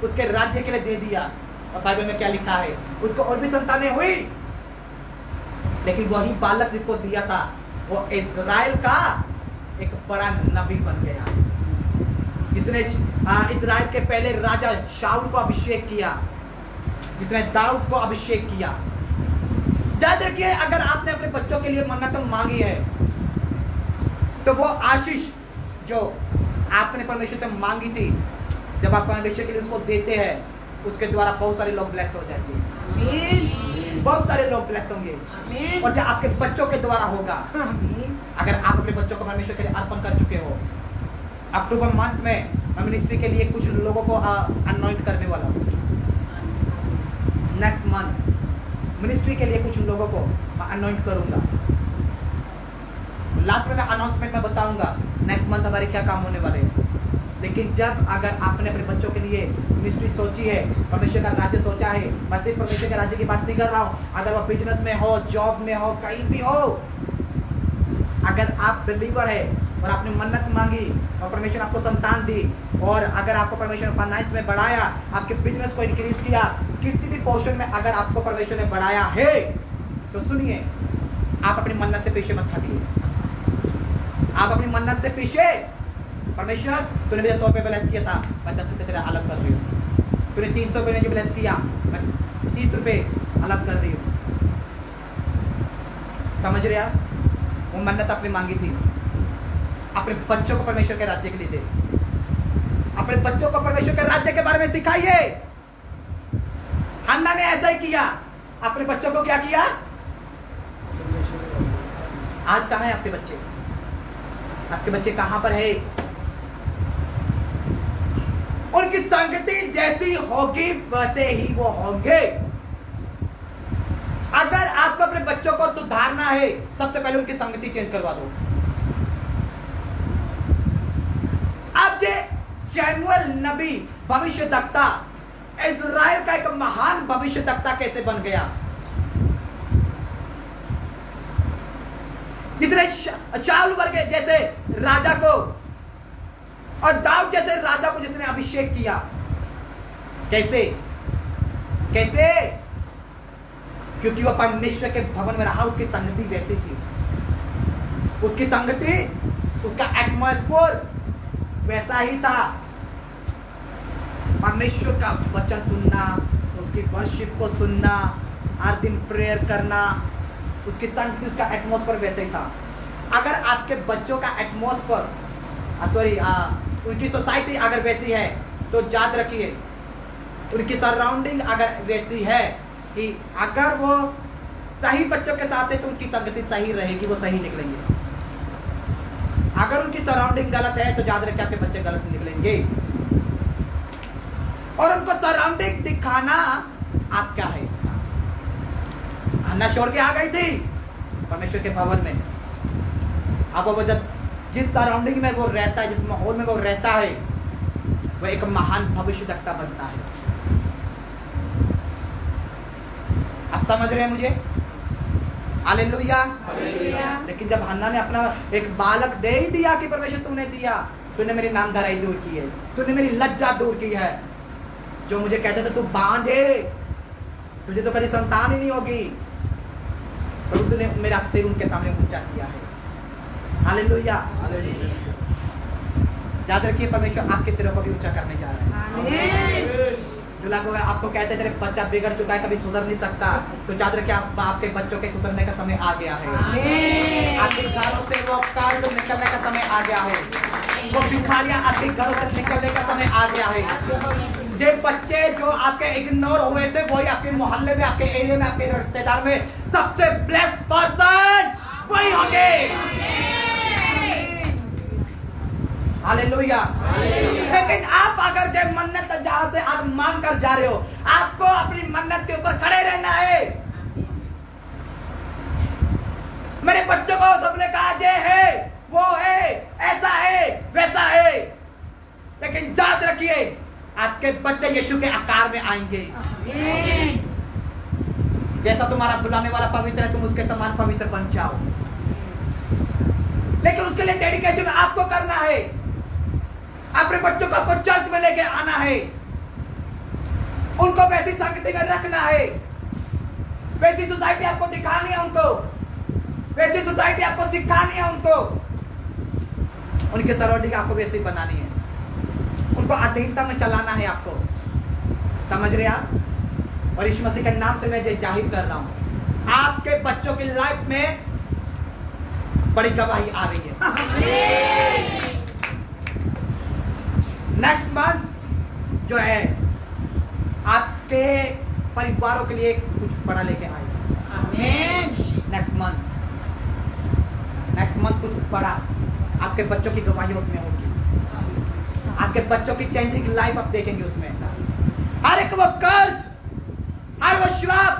उसके राज्य के लिए दे दिया, और बाइबल में क्या लिखा है, उसको और भी संतानें हुई। लेकिन वही बालक जिसको दिया था, वो इस्राएल का एक बड़ा नबी बन गया। इसने इस्राएल के पहले राजा शाऊल को अभिषेक किया, जिसने दाऊद को अभिषेक किया। याद रखिए, अगर आपने अपने बच्चों के लिए मन्नत मांगी है, तो वो आशीष जो आपने परमेश्वर से मांगी थी, जब आप परमेश्वर के लिए उसको देते हैं, उसके द्वारा बहुत सारे लोग ब्लेस हो जाएंगे। बहुत सारे लोग ब्लेस होंगे। और जो आपके बच्चों के द्वारा होगा, अगर आप अपने बच्चों को परमेश्वर के लिए अर्पण कर चुके हो। अक्टूबर मंथ में मैं मिनिस्ट्री के लिए कुछ लोगों को अनॉइंट करने वाला हूँ। नेक्स्ट मंथ मिनिस्ट्री के लिए कुछ लोगों को मैं अनॉइंट करूंगा। लास्ट में मैं अनाउंसमेंट में बताऊंगा नेक्स्ट मंथ हमारे क्या काम होने वाले हैं। लेकिन जब अगर आपने अपने बच्चों के लिए मिनिस्ट्री सोची है, परमेश्वर का राज्य सोचा है, मैं सिर्फ परमेश्वर के राज्य की बात नहीं कर रहा हूँ, अगर वो बिजनेस में हो, जॉब में हो, कहीं भी हो, अगर आप बिलीवर है और आपने मन्नत मांगी और परमेश्वर आपको संतान दी, और अगर आपको परमेश्वर ने फाइनेंस में बढ़ाया, आपके बिजनेस को इंक्रीज किया, किसी भी पोर्शन में अगर आपको परमेश्वर ने बढ़ाया है, तो सुनिए, आप अपनी मन्नत से पीछे मत हटिए। आप अपनी मन्नत से पीछे, परमेश्वर तूने मुझे 100 रुपये ब्लेस किया था, मैं 10 रुपये तेरा अलग कर रही हूँ। तूने 300 रुपये मुझे ब्लेस किया, मैं 30 रुपये अलग कर रही हूँ। समझ रहे आप? वो मन्नत आपने मांगी थी। अपने बच्चों को परमेश्वर के राज्य के लिए दे। अपने बच्चों को परमेश्वर के राज्य के बारे में सिखाइए। हन्ना ने ऐसा ही किया, अपने बच्चों को क्या किया? आज कहाँ है आपके बच्चे? आपके बच्चे कहां पर है? उनकी संगति जैसी होगी वैसे ही वो होंगे। अगर आपको अपने बच्चों को सुधारना है, सबसे पहले उनकी संगति चेंज करवा दो। अब ये शमूएल नबी भविष्यद्वक्ता, इजराइल का एक महान भविष्यद्वक्ता कैसे बन गया? जिसने शाऊल वर्ग जैसे राजा को और दाऊद जैसे राजा को जिसने अभिषेक किया। कैसे? कैसे? क्योंकि वह परमेश्वर के भवन में रहा, उसकी संगति वैसी थी। उसकी संगति, उसका एटमॉस्फेयर वैसा ही था। परमेश्वर का वचन सुनना, उसकी वर्शिप को सुनना, हर दिन प्रेयर करना, उसकी संगति, उसका एटमॉस्फेयर वैसे ही था। अगर आपके बच्चों का एटमॉस्फेयर उनकी सोसाइटी अगर वैसी है, तो याद रखिए, उनकी सराउंडिंग अगर वैसी है कि अगर वो सही बच्चों के साथ है, तो उनकी संगति सही रहेगी, वो सही निकलेंगे। अगर उनकी सराउंडिंग गलत है, तो याद रखिए आपके बच्चे गलत निकलेंगे। और उनको सराउंडिंग दिखाना आप क्या है? हन्ना छोड़ के आ गई थी परमेश्वर के भवन में। अब वो जब जिस सराउंडिंग में वो रहता है, जिस माहौल में वो रहता है, वो एक महान भविष्यद्वक्ता बनता है। आप समझ रहे हैं मुझे? हालेलुया। हालेलुया। लेकिन जब हन्ना ने अपना एक बालक दे ही दिया कि परमेश्वर तूने दिया, तूने मेरी नामधराई दूर की है, तूने मेरी लज्जा दूर की है। जो मुझे कहते थे तू बांझ है, तुझे तो कभी संतान ही नहीं होगी, प्रभु तूने मेरा सिर उनके सामने ऊंचा किया है। हालेलुया। याद रखिए परमेश्वर आपके सिरों को भी ऊंचा करने जा रहा है। आमीन। जो लोग आपको कहते तेरे बच्चा बिगड़ चुका है, कभी सुधर नहीं सकता, तो याद रखिए आपके बच्चों के सुधरने का समय आ गया है। आमीन। आपके घरों से वो कर्ज निकलने का समय आ गया है, वो बीमारियां आपके घरों से निकलने का समय आ गया है। जो बच्चे जो आपके इग्नोर हुए थे, वही आपके मोहल्ले में, आपके एरिया में, आपके रिश्तेदार में सबसे ब्लेस्ड पर्सन वही होंगे। हालेलुया। लेकिन आप अगर जो मन्नत जहां से आप मांग कर जा रहे हो, आपको अपनी मन्नत के ऊपर खड़े रहना है। मेरे बच्चों को सबने कहा ये है, वो है, ऐसा है, वैसा है, लेकिन याद रखिए आपके बच्चे यीशु के आकार में आएंगे। जैसा तुम्हारा बुलाने वाला पवित्र है, तुम उसके समान पवित्र बन जाओ। लेकिन उसके लिए डेडिकेशन आपको करना है। अपने बच्चों को आपको चर्च में लेके आना है, उनको वैसी संगति में रखना है, वैसी सोसाइटी आपको दिखानी है, उनको वैसी सोसाइटी आपको सिखानी है, उनको उनके सराउंडिंग आपको वैसी बनानी है, उनको अधीनता में चलाना है आपको। समझ रहे आप? और यीशु मसीह के नाम से मैं ये जाहिर कर रहा हूं, आपके बच्चों की लाइफ में बड़ी गवाही आ रही है। नेक्स्ट मंथ जो है आपके परिवारों के लिए कुछ बड़ा लेके आए। नेक्स्ट मंथ कुछ बड़ा आपके बच्चों की गवाही उसमें होगी। आपके बच्चों की चेंजिंग लाइफ आप देखेंगे उसमें। हर एक वो कर्ज, हर वो श्राप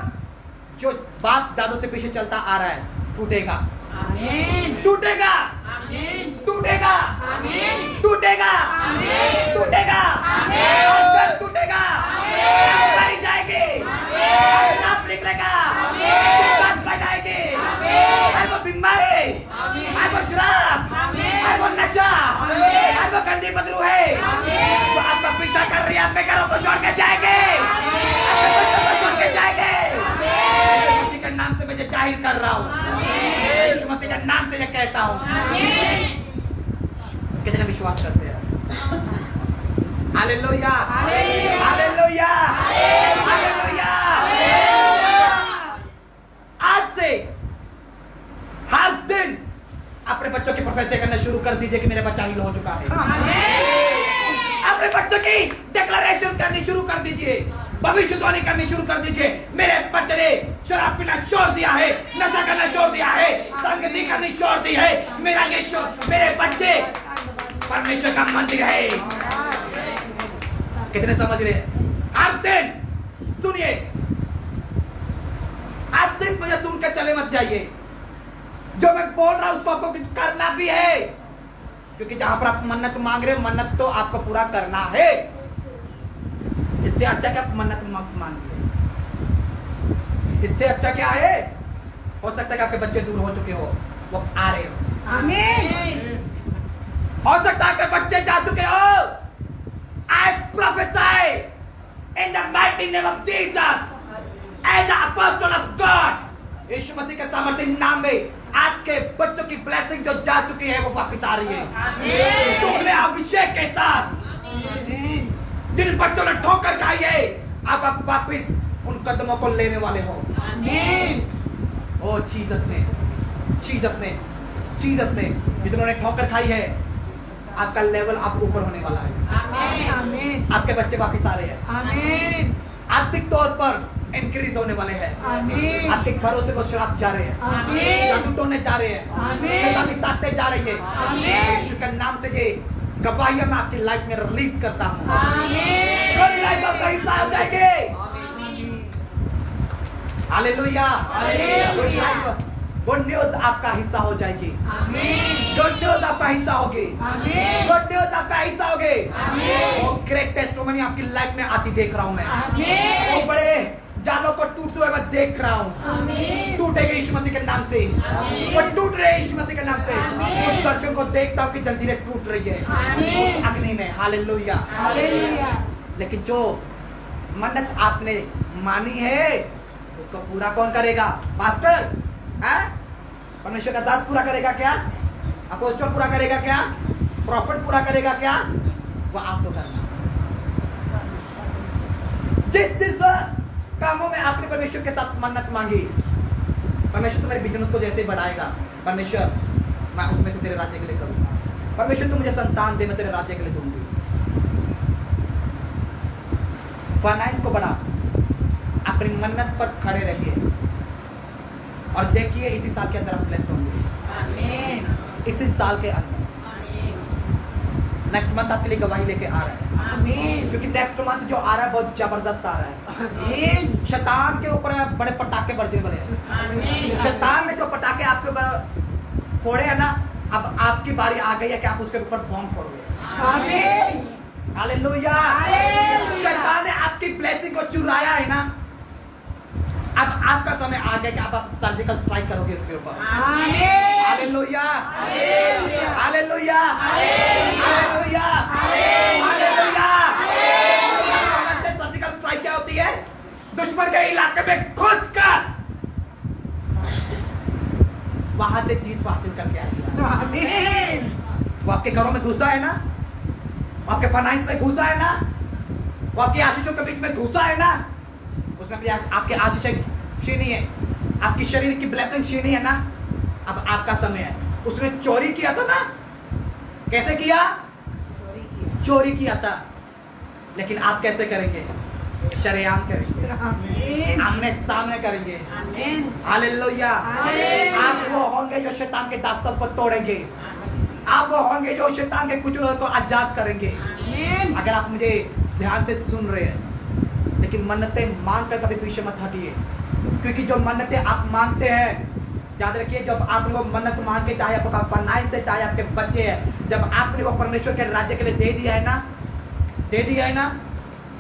जो बाप दादों से पीछे चलता आ रहा है टूटेगा। आमीन। टूटेगा। आमीन। टूटेगा। आमीन। टूटेगा। आमीन। टूटेगा। आमीन। अंदर टूटेगा। आमीन। भरी जाएगी। आमीन। लाभ निकलेगा। आमीन। दुकान बनाएगी। आमीन। आई वो बीमारी, आमीन। आई वो शराब, आमीन। आई वो नशा, आमीन। आई वो गंदी बदबू है आमीन। जो आपका पीछा कर रही है, आपके घरों को छोड़ के जाएंगे, आपके बच्चों को छोड़ के जाएंगे। यीशु मसीह के नाम से मैं ये जाहिर कर रहा हूँ, यीशु मसीह के नाम से ये कहता हूँ। कितने विश्वास करते हैं? हालेलुया। हालेलुया। हालेलुया। आज से हर दिन अपने बच्चों की प्रोफेसी करना शुरू कर दीजिए कि मेरा बच्चा हील हो चुका है। अपने बच्चों की डिक्लेरेशन करनी शुरू कर दीजिए, भविष्यवाणी करनी शुरू कर दीजिए। मेरे बच्चे ने शराब पीना छोड़ दिया है, नशा करना छोड़ दिया है, संगति करनी छोड़ दी है। मेरा यीशु, मेरे बच्चे परमेश्वर का मंदिर है। कितने समझ रहे हैं? हर दिन सुनिए, आप सिर्फ मुझे सुनकर चले मत जाइए, जो मैं बोल रहा हूं उसको आपको कुछ करना भी है, क्योंकि जहां पर आप मन्नत मांग रहे हो, मन्नत तो आपको पूरा करना है। इससे अच्छा क्या आप मन्नत मांगिए, इससे अच्छा क्या है? हो सकता है कि आपके बच्चे दूर हो चुके हो, वो आ रहे हो। आमीन। हो सकता है कि बच्चे जा चुके हो। I prophesy in the mighty name of Jesus as the apostle of God, यीशु मसीह के सामर्थ्य नाम में आपके बच्चों की ब्लेसिंग जो जा चुकी है वो वापस आ रही है। आमीन। तुमने अभिषेक के साथ जिन बच्चों ने ठोकर खाई है, आप वापस उन कदमों को लेने वाले हो। आमीन। ओ जीसस ने, जीसस ने, जीसस ने, जिन्होंने ठोकर खाई है, आपका लेवल आप ऊपर होने वाला है। आमीन। आमीन। आपके बच्चे वापस आ रहे हैं, आमीन। आर्थिक तौर पर इंक्रीज होने वाले हैं। आमीन। आपके घरों से वो शराब जा रहे हैं, आमीन। जादू टोने जा रहे हैं, आमीन। शैतानी ताकतें जा रही है। आमीन। यीशु के नाम से ये गवाहियां मैं आपकी लाइफ में रिलीज करता हूँ। आमीन। गुड लाइफ आपका हिस्सा हो जाएगी। Hallelujah. Good life, good news आपका हिस्सा हो जाएगी। आमीन। गुड न्यूज आपका हिस्सा होगी। आमीन। गुड न्यूज आपका हिस्सा होगी। आमीन। वो ग्रेट टेस्टिमनी आपकी लाइफ में आती देख रहा हूं मैं। आमीन। वो बड़े जालों को टूटते हुए मैं देख रहा हूँ। आमीन। टूटेगा यीशु मसीह के नाम से। आमीन। वो टूट रहे हैं यीशु मसीह के नाम से। आमीन। उस दर्शन को देखता हूँ कि जंजीरें टूट रही है आमीन। उस अग्नि में। हालेलुया। हालेलुया। लेकिन जो मन्नत आपने मानी है उसको पूरा कौन करेगा? पास्टर? हैं? परमेश्वर का दास पूरा करेगा क्या? अपोस्टल पूरा करेगा क्या? प्रॉफिट पूरा करेगा क्या? वो आपको करना। जिस कामों में आपने परमेश्वर के साथ मन्नत मांगी, परमेश्वर तुम्हारे बिजनेस को जैसे बढ़ाएगा, परमेश्वर मैं उसमें से तेरे राज्य के लिए करूंगा। परमेश्वर तुम मुझे संतान दे, मैं तेरे राज्य के लिए दूंगी। फाइनेंस को बढ़ा, अपनी मन्नत पर खड़े रहिए और देखिए इसी साल के अंदर आप ब्लेस होंगे। आमीन। इसी साल के अंदर नेक्स्ट मंथ आपके लिए गवाही लेके आ रहा है, आमीन। क्योंकि नेक्स्ट मंथ जो आ रहा है बहुत जबरदस्त आ रहा है। आमीन। शैतान के ऊपर बड़े पटाखे बढ़ने वाले हैं। आमीन। शैतान ने जो पटाखे आपके ऊपर फोड़े हैं ना, अब आपकी बारी आ गई है कि आप उसके ऊपर बॉम्ब फोड़ोगे। आमीन। हालेलुया। हालेलुया। शैतान ने आपकी ब्लेसिंग को चुराया है ना, अब आपका समय आ गया कि आप सर्जिकल स्ट्राइक करोगे इसके ऊपर। आमीन। Hallelujah. Hallelujah. Hallelujah. Hallelujah. Hallelujah. Hallelujah. Surgical strike क्या होती है? दुश्मन के इलाके में घुसकर वहां से जीत हासिल करके आएगा। आमीन। वो आपके घरों में घुसा है ना, वो आपके फाइनेंस में घुसा है ना, वो आपकी आशीषों के बीच में घुसा है ना, उसमें भी आपके आशीष छीनी है, आपकी शरीर की ब्लेसिंग छीनी है ना। अब आपका समय है। उसने चोरी किया था ना, कैसे किया? चोरी किया था, लेकिन आप कैसे करेंगे? शरेआम करेंगे, आमीन। आमने सामने करेंगे। आमीन। हालेलुया। हालेलुया। आप वो होंगे जो शैतान के दास्तन को तोड़ेंगे। आप वो होंगे जो शैतान के कुचलों को आजाद करेंगे। आमीन। अगर आप मुझे ध्यान से सुन रहे हैं, लेकिन मन्नतें मांग कर कभी पीछे मत हटिए, क्योंकि जो मन्नतें आप मांगते हैं, याद रखिए, जब आपने वो मन्नत मांग के, चाहे आपका फाइनेंस है, चाहे आपके बच्चे हैं, जब आपने वो परमेश्वर के राज्य के लिए दे दिया है ना, दे दिया है ना,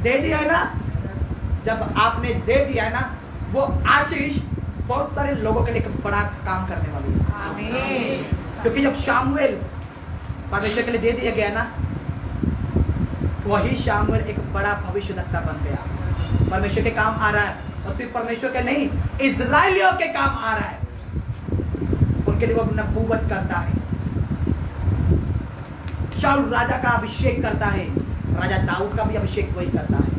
दे दिया है ना, जब आपने दे दिया है ना, वो आशीष बहुत सारे लोगों के लिए एक बड़ा काम करने वाली है। आमीन। क्योंकि जब शामुएल परमेश्वर के लिए दे दिया गया ना, वही शामुएल एक बड़ा भविष्यवक्ता बन गया। परमेश्वर के काम आ रहा है, और सिर्फ परमेश्वर के नहीं, इजराइलियों के काम आ रहा है। उनके लिए वो नबूवत करता है। शाऊल राजा का अभिषेक करता है, राजा दाऊद का भी अभिषेक वही करता है।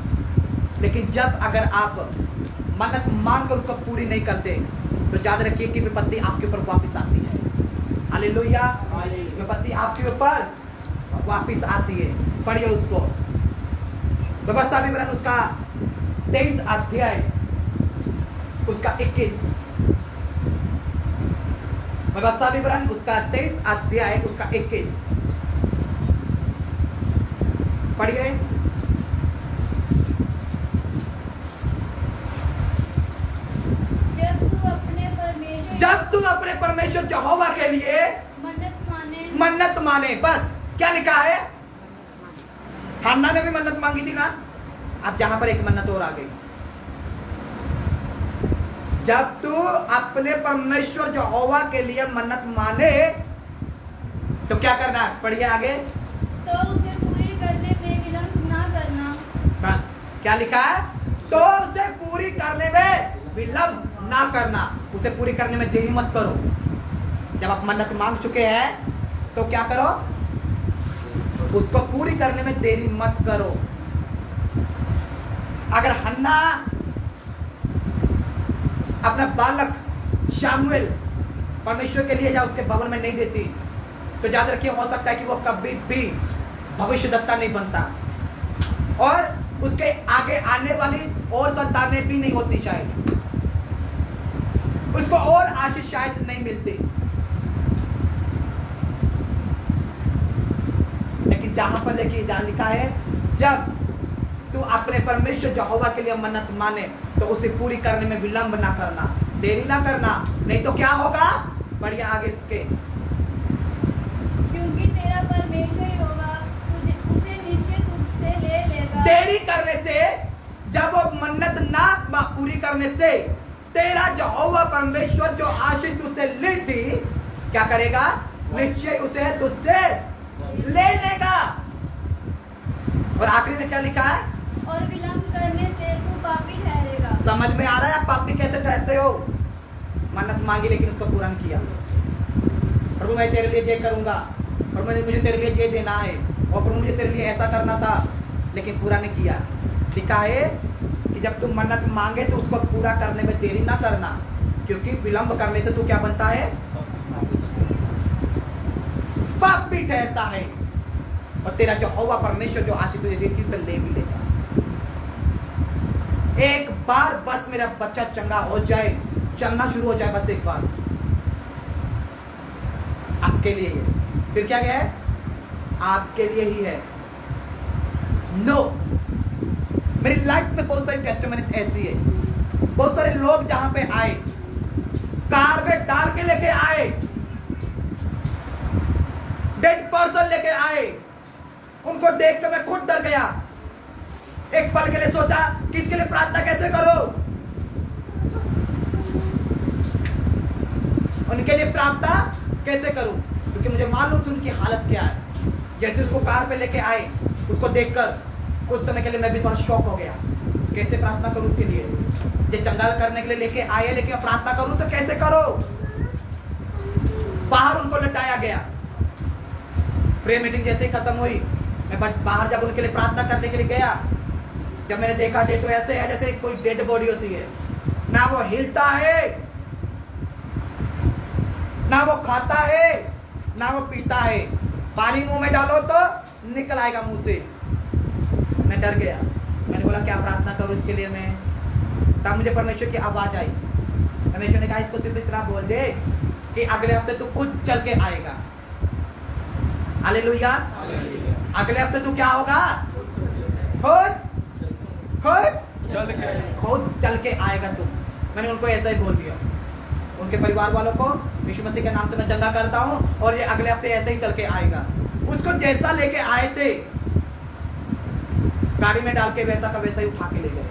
लेकिन जब अगर आप मन्नत मांग कर उसको पूरी नहीं करते, तो याद रखिए कि विपत्ति आपके ऊपर वापस आती है। हालेलुया। विपत्ति आपके ऊपर वापस आती है। पढ़िए उसको, व्यवस्था विवरण उसका 23 अध्याय उसका 21, व्यवस्था विवरण उसका 23 अध्याय उसका 21 पढ़िए। जब तू अपने परमेश्वर यहोवा के लिए मन्नत माने, बस क्या लिखा है? हन्ना ने भी मन्नत मांगी थी ना, अब जहां पर एक मन्नत और आ गई। जब तू अपने परमेश्वर यहोवा के लिए मन्नत माने, तो क्या करना है? पढ़िए आगे। तो उसे पूरी करने में विलंब ना करना। बस क्या लिखा है? तो उसे पूरी करने में विलंब ना करना। उसे पूरी करने में देरी मत करो। जब आप मन्नत मांग चुके हैं, तो क्या करो? उसको पूरी करने में देरी मत करो। अगर हन्ना अपना बालक शामुएल परमेश्वर के लिए या उसके भवन में नहीं देती, तो याद रखिए, हो सकता है कि वो कभी भी भविष्यद्वक्ता नहीं बनता, और उसके आगे आने वाली और संतानें भी नहीं होती, शायद उसको और आशीष शायद नहीं मिलती। लेकिन जहां पर लिखा है, जब तू अपने परमेश्वर यहोवा के लिए मन्नत माने, तो उसे पूरी करने में विलंब ना करना, देरी ना करना, नहीं तो क्या होगा? बढ़िए आगे इसके। क्योंकि तेरा परमेश्वर यहोवा उसे निश्चय तुझसे ले लेगा। देरी करने से जब वो मन्नत ना पूरी करने से तेरा यहोवा परमेश्वर जो आशीष तुझसे ली थी क्या करेगा? निश्चय उसे तुझसे ले लेगा। और आखिरी में क्या लिखा है? और विलंब करने से तू पापी ठहरेगा। समझ में आ रहा है आप पापी कैसे ठहरते हो? मन्नत मांगी लेकिन उसको पूरा नहीं किया। प्रभु मैं तेरे लिए ये करूंगा, प्रभु मुझे तेरे लिए ये देना है, और प्रभु मुझे तेरे लिए ऐसा करना था, लेकिन पूरा नहीं किया। लिखा है कि जब तुम मन्नत मांगे तो उसको पूरा करने में देरी ना करना, क्योंकि विलंब करने से तू क्या बनता है? पापी ठहरता है। और तेरा जो यहोवा परमेश्वर जो आशीष तुझे देती है उसे ले भी लेगा। एक बार बस मेरा बच्चा चंगा हो जाए, चलना शुरू हो जाए, बस एक बार आपके लिए है। फिर क्या है? आपके लिए ही है। नो, मेरी लाइफ में बहुत सारी टेस्टिमनीज ऐसी है। बहुत सारे लोग जहां पे आए, कार में डाल के लेके आए, डेड पर्सन लेके आए, उनको देख के मैं खुद डर गया। एक पल के लिए सोचा कि इसके लिए प्रार्थना कैसे करो, उनके लिए प्रार्थना कैसे करूं, क्योंकि मुझे मालूम थी उनकी हालत क्या है। जैसे उसको कार पे लेके आए, उसको देखकर कुछ समय के लिए मैं भी थोड़ा शॉक हो गया। कैसे प्रार्थना करूं उसके लिए? ये चंगाल करने के लिए लेके आए, लेकिन प्रार्थना करूं तो कैसे करो? बाहर उनको लटाया गया। प्रेयर मीटिंग जैसे ही खत्म हुई, मैं बाहर जब उनके लिए प्रार्थना करने के लिए गया, जब मैंने देखा तो ऐसे है जैसे कोई डेड बॉडी होती है, ना वो हिलता है, ना वो खाता है, ना वो पीता है। पानी मुंह में डालो तो निकल आएगा मुंह से। मैं डर गया। मैंने बोला क्या प्रार्थना करूं इसके लिए मैं? तब मुझे परमेश्वर की आवाज आई। परमेश्वर ने कहा इसको सिर्फ इतना बोल दे कि अगले हफ्ते तू खुद चल के आएगा। हालेलुया। अगले हफ्ते तू क्या होगा? खुद चल के आएगा तू। मैंने उनको ऐसा ही बोल दिया। उनके परिवार वालों को यीशु मसीह के नाम से मैं चंगा करता हूं, और ये अगले हफ्ते ऐसे ही चल के आएगा। उसको जैसा लेके आए थे, गाड़ी में डाल के वैसा का वैसा ही उठा के ले गए।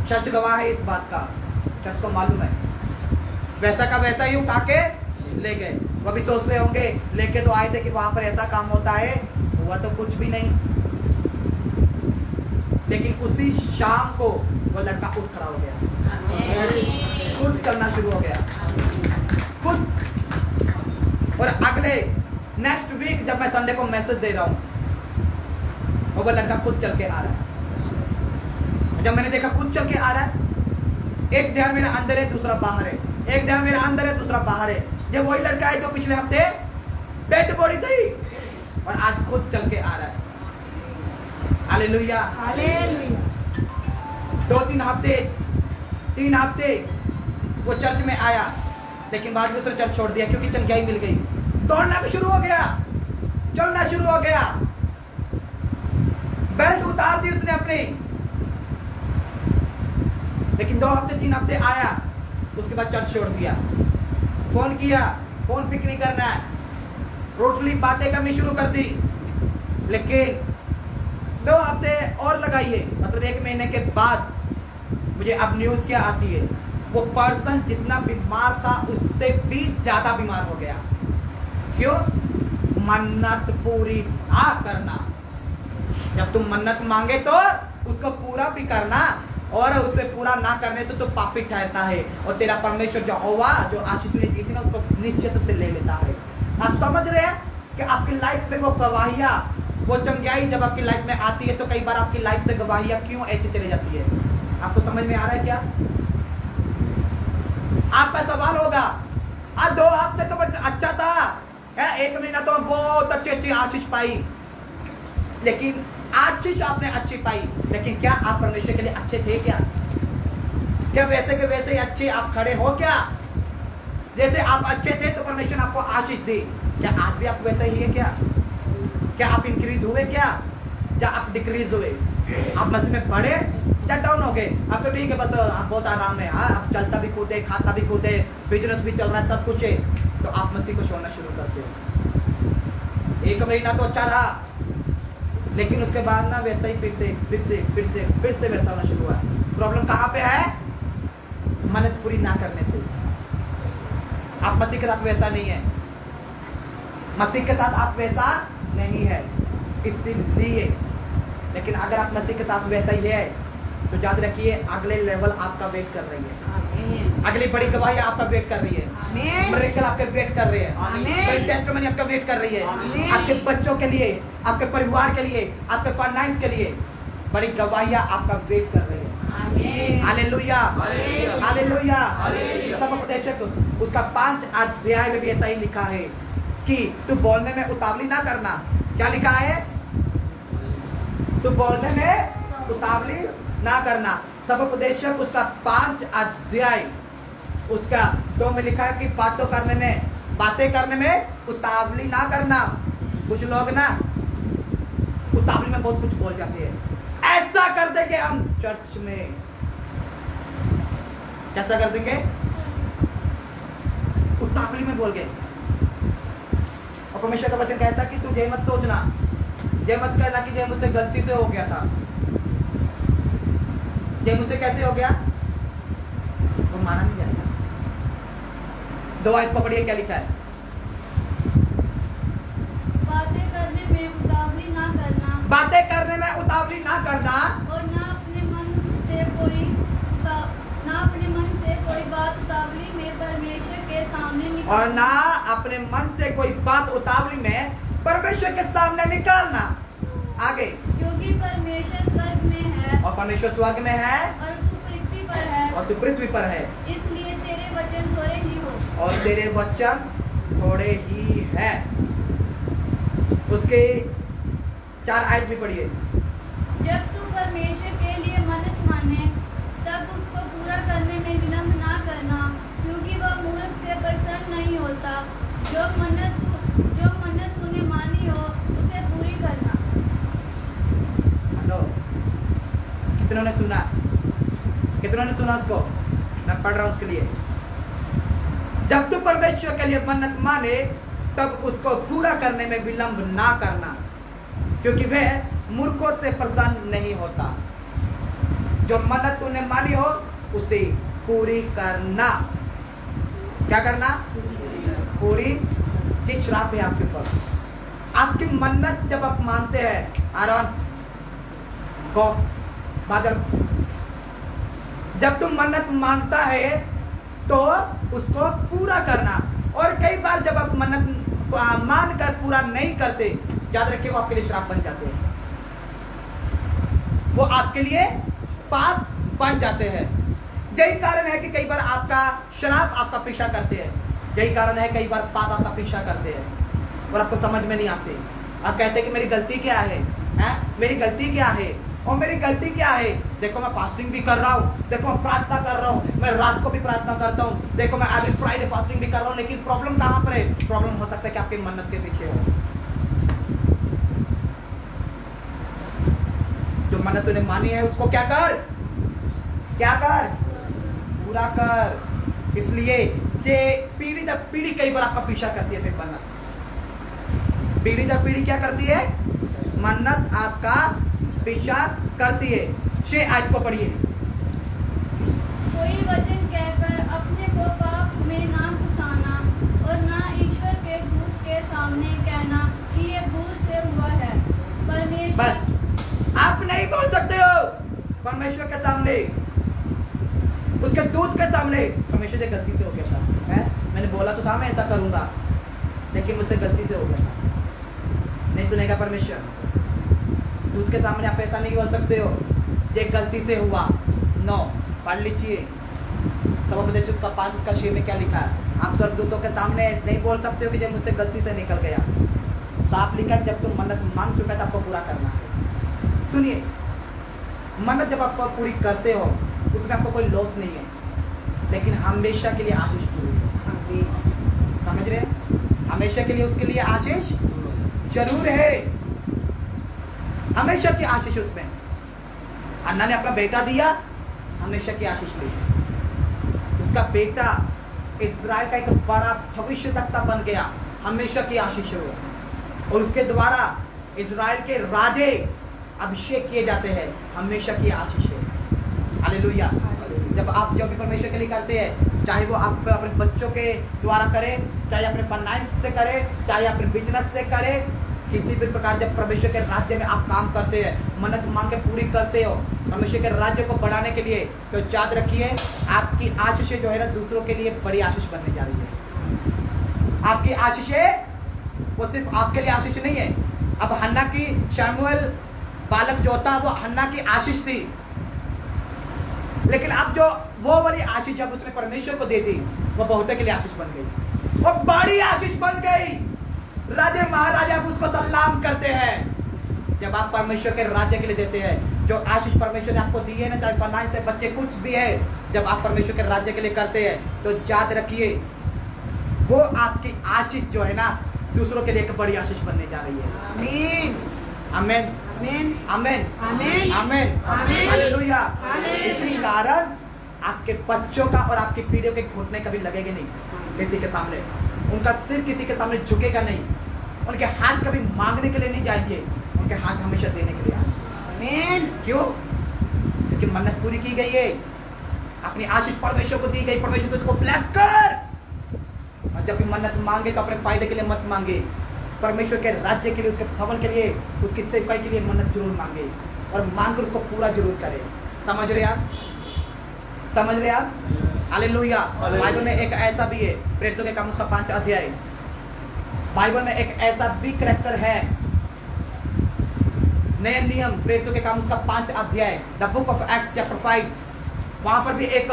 चर्च गवाह है इस बात का, चर्च को मालूम है। वैसा का वैसा ही उठा के ले गए। वो भी सोच रहे होंगे लेके तो आए थे कि वहां पर ऐसा काम होता है, हुआ तो कुछ भी नहीं। लेकिन उसी शाम को वो लड़का उठ खड़ा हो गया, खुद चलना शुरू हो गया, खुद। और अगले नेक्स्ट वीक जब मैं संडे को मैसेज दे रहा हूं, वो लड़का खुद चल के आ रहा है। जब मैंने देखा खुद चल के आ रहा है, एक ध्यान मेरा अंदर है, दूसरा बाहर है, एक ध्यान मेरा अंदर है, दूसरा बाहर है। ये वही लड़का है जो पिछले हफ्ते डेड बॉडी थी और आज खुद चल के आ रहा है। हालेलुया। 2-3 हफ्ते 3 हफ्ते वो चर्च में आया, लेकिन बाद में उसने चर्च छोड़ दिया क्योंकि चंगाई मिल गई। दौड़ना भी शुरू हो गया, चलना शुरू हो गया, बेल्ट उतार दी उसने अपनी। लेकिन 2 हफ्ते 3 हफ्ते आया, उसके बाद चर्च छोड़ दिया। फोन किया, फोन पिक नहीं करना है, रोटली बातें करनी शुरू कर दी। लेकिन 2 हफ्ते और लगाइए, मतलब 1 महीने के बाद मुझे अब न्यूज क्या आती है, वो पर्सन जितना बीमार था उससे भी ज्यादा बीमार हो गया। क्यों? मन्नत पूरी ना करना। जब तुम मन्नत मांगे तो उसको पूरा भी करना, और उसे पूरा ना करने से तो पापी ठहरता है, और तेरा परमेश्वर यहोवा जो आशीष तुझे दी थी ना, उसको निश्चित से ले लेता है। आप समझ रहे हैं कि आपकी लाइफ में वो गवाहियां, वो चंगाई जब आपकी लाइफ में आती है तो कई बार आपकी लाइफ से गवाहियां क्यों ऐसी चली जाती है? आपको समझ में आ रहा है क्या? आपका सवाल होगा, आज 2 हफ्ते तो अच्छा था, 1 महीना तो बहुत अच्छी आशीष पाई, लेकिन आशीष आपने अच्छी पाई, लेकिन क्या आप परमेश्वर के लिए अच्छे थे क्या? क्या वैसे के वैसे ही अच्छे आप खड़े हो क्या? जैसे आप अच्छे थे तो परमेश्वर आपको आशीष दी, क्या आज भी आप वैसे ही है क्या? क्या आप इंक्रीज हुए क्या, या आप डिक्रीज हुए? आप मसीह में बढ़े या डाउन हो गए? अब तो ठीक है, बस आप बहुत आराम है, हाँ, आप चलता भी कूदे, खाता भी कूदे, बिजनेस भी चल रहा है, सब कुछ है, तो आप मसीह को छोड़ना शुरू करते हो। 1 महीना तो अच्छा रहा, लेकिन उसके बाद ना वैसा ही फिर से वैसा होना शुरू हुआ। प्रॉब्लम कहाँ पे है? मन्नत पूरी ना करने से। आप मसीह के साथ वैसा नहीं है, मसीह के साथ आप वैसा नहीं है, इसीलिए। लेकिन अगर आप मसीह के साथ वैसा ही है तो याद रखिए अगले लेवल आपका वेट कर रही है। आमीन। अगली बड़ी गवाही आपका वेट कर रही है। आमीन। मिरेकल आपके वेट कर रही है। आमीन। बड़ी टेस्टिमनी आपका वेट कर रही है। आमीन। आपके बच्चों के लिए, आपके परिवार के लिए, आपके फाइनेंस के लिए बड़ी गवाहियां आपका वेट कर रही है। आमीन। Hallelujah, hallelujah. हालेलुया। हालेलुया। सब उपदेशक उसका 5 अध्याय में भी ऐसा ही लिखा है कि तू बोलने में उतावली ना करना। क्या लिखा है? तू बोलने में उतावली ना करना। सब उपदेशक उसका 5 अध्याय उसका 2 में लिखा है कि बातें करने में उतावली ना करना। कुछ लोग ना उतावली में बहुत कुछ बोल जाते हैं। ऐसा कर देंगे हम चर्च में, कैसा कर देंगे? उतावली में बोल गए। और परमेश्वर का वचन कहता है कि तू ये मत सोचना, ये मत कहना कि ये मुझसे गलती से हो गया था, ये मुझसे कैसे हो गया, वो माना नहीं जाएगा। 2 आयत पकड़िए, क्या लिखा है? बातें करने में उतावली ना करना बातें करने में उतावली ना करना और ना अपने मन से कोई बात उतावली में परमेश्वर के सामने और ना अपने मन से कोई बात उतावली में परमेश्वर के सामने निकालना। आगे, क्योंकि परमेश्वर स्वर्ग में है और परमेश्वर स्वर्ग में है और तू पृथ्वी पर है, और तू पृथ्वी पर है, इसलिए तेरे वचन थोड़े ही हो। और तेरे वचन थोड़े ही है। उसके 4 आयत भी पढ़िए। जब तू परमेश्वर के लिए मन्नत माने तब उसको पूरा करने में विलंब ना करना, क्योंकि वह मूर्ख से प्रसन्न नहीं होता। जो मन्नत तूने मानी हो उसे पूरी करना। हेलो, कितनों ने सुना? कितनों ने सुना उसको? मैं पढ़ रहा हूं उसके लिए। जब तू परमेश्वर के लिए मन्नत माने तब उसको पूरा करने में विलंब ना करना, क्योंकि वह मूर्खों से प्रसन्न नहीं होता। जो मन्नत तूने मानी हो उसे पूरी करना। क्या करना? पूरी। ये श्राप है आपके ऊपर। आपकी मन्नत जब आप मानते हैं, आरोन को बादल, जब तुम मन्नत मानता है तो उसको पूरा करना। और कई बार जब आप मन्नत मानकर पूरा नहीं करते, याद रखिए वो आपके लिए श्राप बन जाते हैं, वो आपके लिए पाप बन जाते हैं। यही कारण है कि कई बार आपका श्राप आपका पीछा करते हैं। यही कारण है कई बार पाप आपका पीछा करते हैं और आपको समझ में नहीं आते। आप कहते हैं कि मेरी गलती क्या है, मेरी गलती क्या है, और मेरी गलती क्या है? देखो मैं फास्टिंग भी कर रहा हूँ, देखो मैं प्रार्थना कर रहा हूँ, मैं रात को भी प्रार्थना करता हूँ, देखो मैं एवरी फ्राइडे फास्टिंग भी कर रहा हूँ, लेकिन प्रॉब्लम कहाँ पर है? प्रॉब्लम हो सकता है कि आपकी मन्नत के पीछे हो। जो मन्नत तूने मानी है उसको क्या कर? क्या कर? पूरा कर। इसलिए ये पीढ़ी दर पीढ़ी कई बार आपका पीछा करती है। फिर मन्नत पीढ़ी दर पीढ़ी क्या करती है? मन्नत आपका पीछा करती है। 6 आयत को पढ़िए। कोई वचन कहकर अपने को पाप में ना फंसाना और ना ईश्वर के दूत के सामने कहना कि ये भूल से हुआ है। परमेश्वर बस आप नहीं बोल सकते हो परमेश्वर के सामने, उसके दूत के सामने, परमेश्वर से गलती से हो गया था, है? मैंने बोला तो था मैं ऐसा करूंगा, लेकिन मुझसे गलती से हो गया था। नहीं सुनेगा परमेश्वर। दूत के सामने आप ऐसा नहीं बोल सकते हो, ये गलती से हुआ। 9 पढ़ लीजिए। सब उपदेश उसका 5 उसका 6 में क्या लिखा है? आप स्वर्गदूतों के सामने नहीं बोल सकते हो कि ये मुझसे गलती से निकल गया। साफ लिखा है जब तुम मन्नत मांग चुका है तो आपको पूरा करना है। सुनिए, मन्नत जब आप पूरी करते हो उसमें आपको कोई लॉस नहीं है, लेकिन हमेशा के लिए आशीष जरूर है। समझ रहे हैं? हमेशा के लिए उसके लिए आशीष जरूर है। हमेशा की आशीष उसमें। अन्ना ने अपना बेटा दिया, हमेशा की आशीष ली। उसका बेटा इज़राइल का एक बड़ा भविष्यवक्ता बन गया, हमेशा की आशीष हुआ। और उसके द्वारा इजराइल के राजे अभिषेक किए जाते हैं, हमेशा की आशीष है। हालेलुया। जब आप जो भी परमेश्वर के लिए करते हैं, चाहे वो आप अपने बच्चों के द्वारा करें, चाहे अपने फाइनेंस से करें, चाहे अपने बिजनेस से करें, किसी भी प्रकार जब परमेश्वर के राज्य में आप काम करते हैं, मन्नत मांग के पूरी करते हो परमेश्वर के राज्य को बढ़ाने के लिए, तो याद रखिए आपकी आशीषें जो है ना दूसरों के लिए बड़ी आशीष बनने जा रही है। आपकी आशीषें वो सिर्फ आपके लिए आशीष नहीं है। अब हन्ना की शमूएल बालक जो था वो हन्ना की आशीष थी, लेकिन अब जो वो वाली आशीष जब उसने परमेश्वर को दे दी, वो बहुतों के लिए आशीष बन गई, वो बड़ी आशीष बन गई। राजे महाराजा उसको सलाम करते हैं। जब आप परमेश्वर के राज्य के लिए देते हैं, जो आशीष परमेश्वर ने आपको दी है ना, चाहे फाइनेंस से बच्चे कुछ भी है, जब आप परमेश्वर के राज्य के लिए करते हैं तो याद रखिए वो आपकी आशीष जो है ना दूसरों के लिए एक बड़ी आशीष बनने जा रही है। आमीन आमीन आमीन आमीन आमीन आमीन हालेलुया। इसी कारण आपके बच्चों का और आपकी पीढ़ियों के घुटने कभी लगेंगे नहीं किसी के सामने, उनका सिर किसी के सामने झुकेगा नहीं, उनके हाथ कभी मांगने के लिए नहीं जाएंगे, उनके हाथ हमेशा देने के लिए आएंगे। क्यों? क्योंकि मन्नत पूरी की गई है, अपनी आशीष परमेश्वर को दी गई, परमेश्वर को इसको ब्लेस कर। और जब भी मन्नत मांगे तो अपने फायदे के लिए मत मांगे, परमेश्वर के राज्य के लिए, उसके भवन के लिए, उसकी सेवकाई के लिए मन्नत जरूर मांगे और मांग कर उसको पूरा जरूर करें। समझ रहे आप? समझ रहे आप? हालेलुया। बाइबल में एक ऐसा भी है, प्रेरितों के काम उसका 5 अध्याय, बाइबल में एक ऐसा भी कैरेक्टर है, नए नियम प्रेरितों के काम उसका 5 अध्याय, the book of acts chapter 5, वहां पर भी एक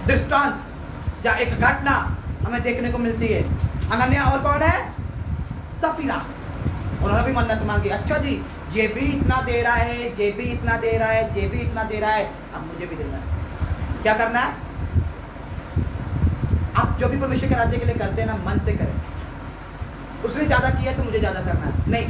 दृष्टांत या एक घटना हमें देखने को मिलती है। हनन्याह और कौन है? सफीरा। उन्होंने भी मन्नत मांगी, अच्छा जी ये भी इतना दे रहा है, ये भी इतना दे रहा है, ये भी इतना दे रहा है, अब मुझे भी देना है। क्या करना है? आप जो भी परमेश्वर के राज्य के लिए करते हैं ना, मन से करें। उसने ज्यादा किया तो मुझे ज्यादा करना है नहीं,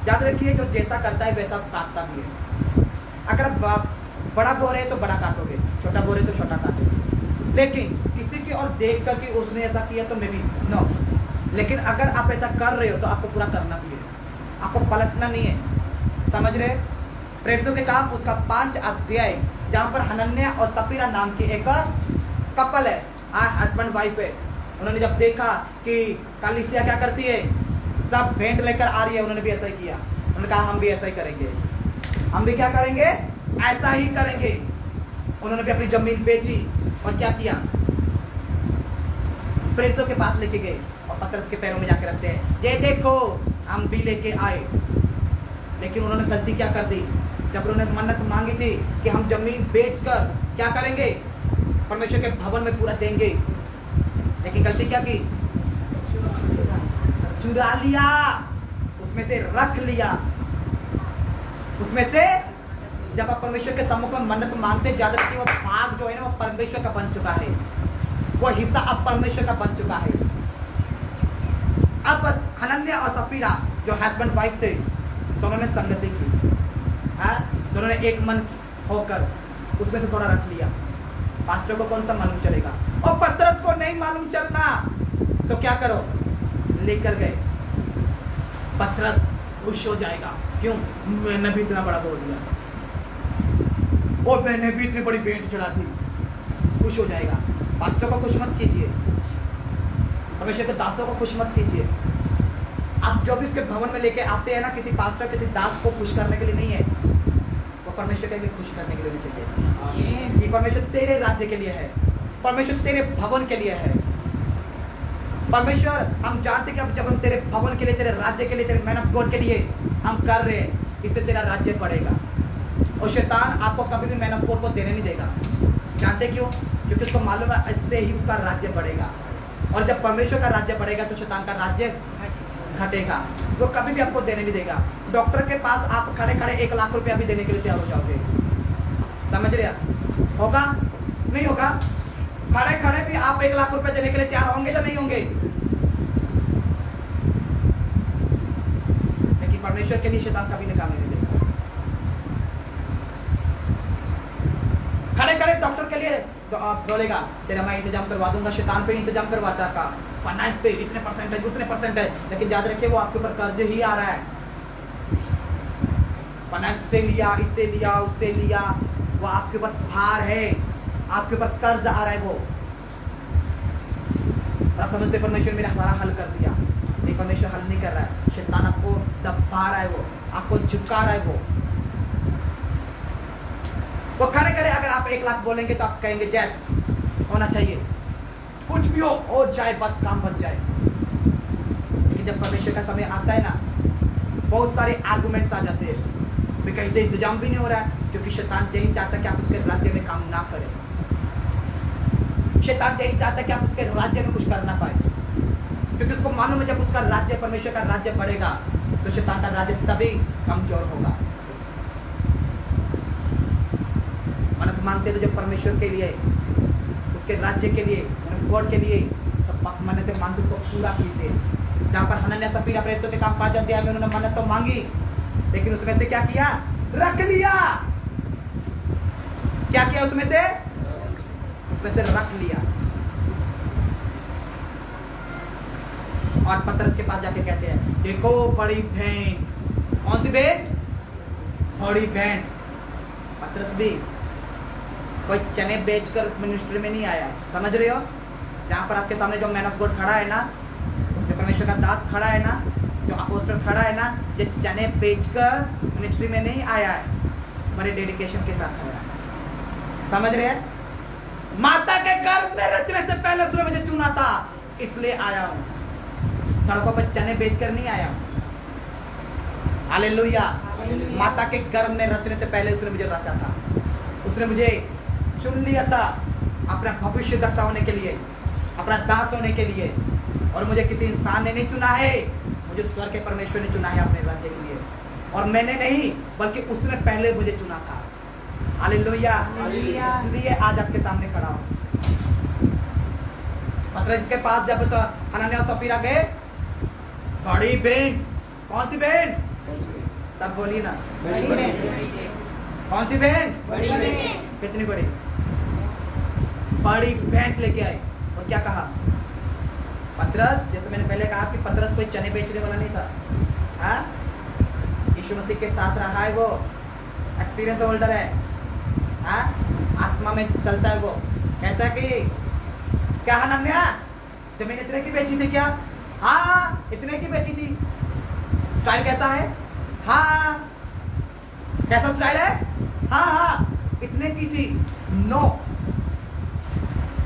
याद रखिए जो जैसा करता है वैसा काटता भी है। अगर आप बड़ा बो रहे तो बड़ा काटोगे, छोटा बो रहे तो छोटा काटोगे, लेकिन किसी की और देख कर कि उसने ऐसा किया तो मैं भी नो। लेकिन अगर आप ऐसा कर रहे हो तो आपको पूरा करना भी है, आपको पलटना नहीं है। समझ रहे? प्रेरितों के काम उसका 5 अध्याय, जहां पर हनन्याह और सफीरा नाम की एक कपल है, हस्बैंड वाइफ है। उन्होंने जब देखा कि कलीसिया क्या करती है, सब भेंट लेकर आ रही है, उन्होंने भी ऐसा ही किया। उन्होंने कहा हम भी ऐसा ही करेंगे, हम भी क्या करेंगे, ऐसा ही करेंगे। उन्होंने भी अपनी जमीन बेची और क्या किया, प्रेरितों के पास लेके गए और पतरस के पैरों में जाके रखते हैं, ये देखो हम भी लेके आए। लेकिन उन्होंने गलती क्या कर दी, जब उन्होंने मन्नत मांगी थी कि हम जमीन बेचकर क्या करेंगे, परमेश्वर के भवन में पूरा देंगे, लेकिन गलती क्या की, चुरा लिया, उसमें से रख लिया। उसमें से जब आप परमेश्वर के सम्मुख में मन्नत मांगते, ज्यादा कि वो भाग जो है ना वो परमेश्वर का बन चुका है, वो हिस्सा अब परमेश्वर का बन चुका है। अब हनन्याह और सफीरा जो हस्बैंड वाइफ थे, दोनों ने संगति की, दोनों ने एक मन होकर उसमें से थोड़ा रख लिया। पास्टर को कौन सा मालूम चलेगा, और पतरस को नहीं मालूम चलना, तो क्या करो, लेकर गए। पतरस खुश हो जाएगा, क्यों, मैंने भी इतना बड़ा बोल दिया और मैंने भी इतनी बड़ी भेंट चढ़ा दी, खुश हो जाएगा। पास्टर को खुश मत कीजिए, परमेश्वर के दासों को खुश मत कीजिए। आप जो भी उसके भवन में लेके आते हैं ना, किसी पास्टर किसी दास को खुश करने के लिए नहीं है, वो परमेश्वर के लिए खुश करने के लिए भी चाहिए। कि परमेश्वर तेरे राज्य के लिए है, परमेश्वर तेरे भवन के लिए है। परमेश्वर हम जानते कि अब जब हम तेरे भवन के लिए, तेरे राज्य के लिए, तेरे मैन ऑफ गॉड के लिए हम कर रहे हैं, इससे तेरा राज्य बढ़ेगा। और शैतान आपको कभी भी मैन ऑफ गॉड को देने नहीं देगा। जानते क्यों? क्योंकि उसको मालूम है इससे ही उसका राज्य बढ़ेगा, और जब परमेश्वर का राज्य बढ़ेगा तो शैतान का राज्य घटेगा, वो कभी भी आपको देने नहीं देगा। डॉक्टर के पास आप खड़े खड़े 1 लाख रुपया भी देने के लिए तैयार हो जाओगे, समझ रहे आप? होगा नहीं होगा? खड़े खड़े भी आप 1 लाख रुपया देने के लिए तैयार होंगे या नहीं होंगे? लेकिन परमेश्वर के लिए शैतान कभी निकाल नहीं देगा। खड़े खड़े डॉक्टर के लिए तो आप बोलेगा तेरा मैं इंतजाम करवा दूंगा। शैतान पे इंतजाम करवाता का फाइनेंस पे इतने परसेंटेज उतने परसेंटेज, लेकिन याद रखिए वो आपके ऊपर कर्ज ही आ रहा है। फाइनेंस से लिया, इससे लिया, उससे लिया, वो आपके ऊपर भार है, आपके ऊपर कर्ज आ रहा है वो। और आप समझते परमेश्वर मेरा सारा हल कर दिया, नहीं, परमेश्वर हल नहीं कर रहा है। शैतान आपको दबा रहा है, वो आपको झुका रहा है। वो खड़े खड़े अगर आप 1 लाख बोलेंगे तो आप कहेंगे जैस होना चाहिए, कुछ भी हो जाए, बस काम बन जाए। लेकिन जब परमेश्वर का समय आता है ना, बहुत सारे आर्गुमेंट्स आ जाते हैं, कहीं से इंतजाम भी नहीं हो रहा है, क्योंकि शैतान यही चाहता है कि आप उसके राज्य में काम ना करें। शैतान यही चाहता है कि आप उसके राज्य में कुछ कर ना पाए, क्योंकि उसको मालूम है जब उसका राज्य, परमेश्वर का राज्य बढ़ेगा तो शैतान का राज्य तभी कमजोर होगा। मन्नत मांगते तो जब परमेश्वर के लिए, उसके राज्य के लिए, गॉड के लिए, तो मन्नत मांगते उसको पूरा कीजिए। जहाँ पर हनन्याह सफीरा प्रेरितों के काम 5 अध्याय में उन्होंने मन्नत तो मांगी, लेकिन उसमें से क्या किया? रख लिया। क्या किया उसमें से? उसमें से रख लिया। और पतरस के पास जाके कहते हैं, देखो बड़ी बहन। कौन सी बहन? बड़ी बहन। पतरस भी कोई चने बेचकर मिनिस्ट्री में नहीं आया है, समझ रहे हो? जहां पर आपके सामने जो मैन ऑफ गॉड खड़ा है ना, जो परमेश्वर का दास खड़ा है ना, जो अपोस्टल खड़ा है ना, ये चने बेचकर मिनिस्ट्री में नहीं आया है, बड़े डेडिकेशन के साथ खड़ा है। समझ रहे हैं? माता के गर्भ में रचने से पहले उसने मुझे चुना था, इसलिए आया हूं। सड़कों पर चने बेचकर नहीं आया हूं। हालेलुया। माता के गर्भ में रचने से पहले उसने मुझे रचा था, उसने मुझे चुन लिया था अपना भविष्यद्वक्ता होने के लिए, अपना दास होने के लिए। और मुझे किसी इंसान ने नहीं चुना है, मुझे स्वर्ग के परमेश्वर ने चुना है अपने राज्य के लिए। और मैंने नहीं, बल्कि उसने पहले मुझे चुना था। हालेलुया। इसलिए आज आपके सामने खड़ा हूं। पतरस के पास जब हनन्याह और सफीरा गए, बड़ी बहन। कौन सी बहन? सब बोलिए ना। बड़ी बहन। कौन सी बहन? बड़ी बहन। कितनी बड़ी? बड़ी बहन लेके आए। और क्या कहा? पतरस, जैसे मैंने पहले कहा कि पतरस कोई चने बेचने वाला नहीं था, हाँ? यीशु मसीह के साथ रहा है, वो एक्सपीरियंस होल्डर है, हाँ? आत्मा में चलता है। वो कहता है कि क्या हनन्याह, जमीन इतने की बेची थी क्या? हाँ, इतने की बेची थी। स्टाइल कैसा है? हाँ। कैसा स्टाइल है? हाँ, इतने की थी। नो,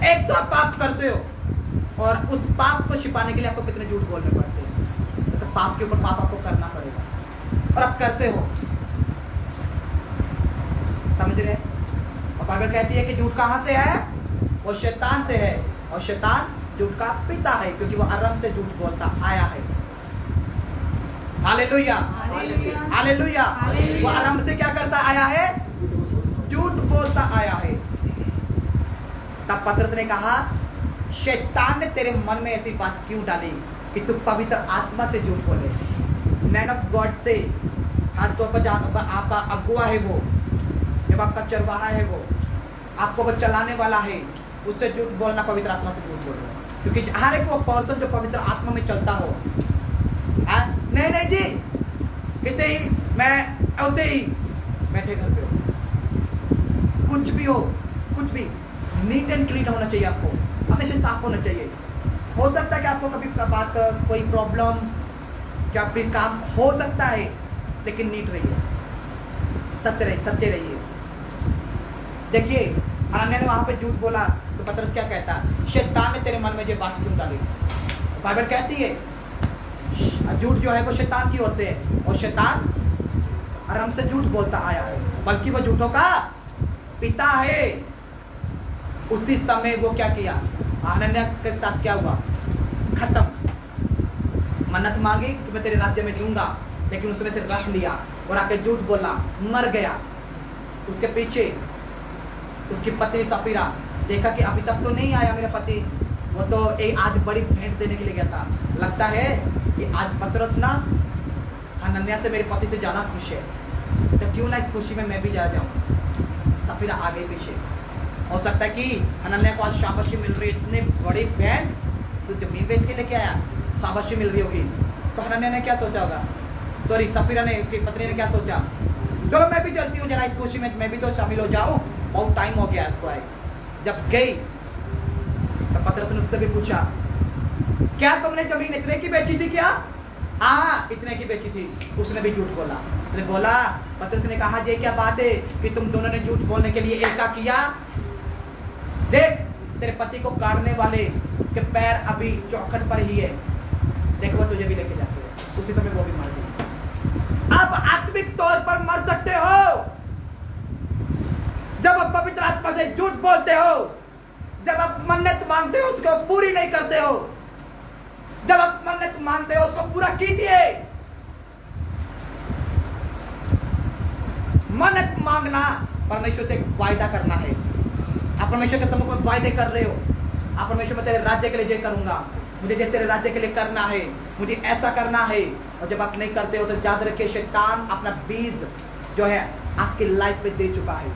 एक तो आप पाप करते हो, और उस पाप को छिपाने के लिए आपको कितने झूठ बोलने पड़ते हैं। तो पाप के ऊपर पाप आपको करना पड़ेगा, और आप करते हो। समझ रहे? और बाइबल कहती है कि झूठ कहां से है? वो शैतान से है, और शैतान झूठ का पिता है, क्योंकि वो आरंभ से झूठ बोलता आया है। Hallelujah, hallelujah. वो आरंभ से क्या करता आया है? झूठ बोलता आया है। तब पतरस ने कहा, शैतान ने तेरे मन में ऐसी बात क्यों डाली कि तू पवित्र आत्मा से झूठ बोले? मैन ऑफ गॉड से, खासतौर पर जहां आपका अगुआ है, वो जब आपका चरवाहा है, वो आपको वो चलाने वाला है, उससे झूठ बोलना पवित्र आत्मा से झूठ बोलना। क्योंकि हर एक वो पर्सन जो पवित्र आत्मा में चलता हो, नहीं जी, कितने ही मैं होते ही बैठे घर पे हो, कुछ भी हो, कुछ भी नीट एंड क्लीन होना चाहिए। आपको हमेशा साफ होना चाहिए। हो सकता है कि आपको कभी बात कोई प्रॉब्लम क्या भी काम हो सकता है, लेकिन नीट रहिए, सच्चे रहिए। देखिए, हनन्याह ने वहां पे झूठ बोला, तो पतरस क्या कहता है? शैतान ने तेरे मन में ये बात क्यों डाली? बाइबल कहती है झूठ जो है वो शैतान की ओर से है, और शैतान आराम से झूठ बोलता आया है, बल्कि वो झूठों का पिता है। उसी समय वो क्या किया? हनन्याह के साथ क्या हुआ? खत्म। मन्नत मांगी कि मैं तेरे राज्य में दूंगा, लेकिन उसमें से रख लिया और आके झूठ बोला, मर गया। उसके पीछे उसकी पत्नी सफीरा देखा कि अभी तक तो नहीं आया मेरा पति, वो तो आज बड़ी भेंट देने के लिए गया था। लगता है कि आज पतरस ना हनन्याह से मेरे पति से ज्यादा खुश है, तो क्यों ना इस खुशी में मैं भी जा जाऊं। सफीरा आगे पीछे हो सकता है कि हनन्याह को आज शाबाशी मिल रही है, इतनी बड़ी बैंड तो जमीन बेच के लेके आया, शाबाशी मिल रही होगी। तो हनन्याह ने क्या सोचा होगा, सॉरी सफीरा ने, उसकी पत्नी ने क्या सोचा, चलो मैं भी चलती हूँ जरा इस खुशी में, मैं भी तो शामिल हो जाऊं, बहुत टाइम हो गया इसको आए। जब गई तो पतरस ने उससे भी पूछा, क्या तुमने जमीन इतने की बेची थी क्या? हाँ इतने की बेची थी। उसने भी झूठ बोला। उसने बोला, पतरस ने कहा, ये क्या बात है कि तुम दोनों ने झूठ बोलने के लिए एका किया? देख तेरे पति को काटने वाले के पैर अभी चौखट पर ही है, देखो वो तुझे भी लेके जाते हैं। उसी समय वो भी मर गई। अब आत्मिक तौर पर मर सकते हो जब आप पवित्र आत्मा से झूठ बोलते हो, जब आप मन्नत मांगते हो उसको पूरी नहीं करते हो। जब आप मन्नत मांगते हो उसको पूरा कीजिए। मन्नत मांगना परमेश्वर से वायदा करना है। आप परमेश्वर के सम्मुख में वायदे कर रहे हो, आप परमेश्वर में तेरे राज्य के लिए ये करूंगा, मुझे ये तेरे राज्य के लिए करना है, मुझे ऐसा करना है। और जब आप नहीं करते हो तो याद रखिए शैतान अपना बीज जो है आपकी लाइफ में दे चुका है।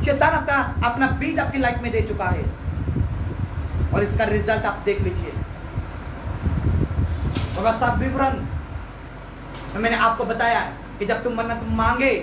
शैतान अपना बीज आपकी लाइफ में दे चुका है और इसका रिजल्ट आप देख लीजिए। और बस आप विवरण मैंने आपको बताया कि जब तुम मन्नत मांगे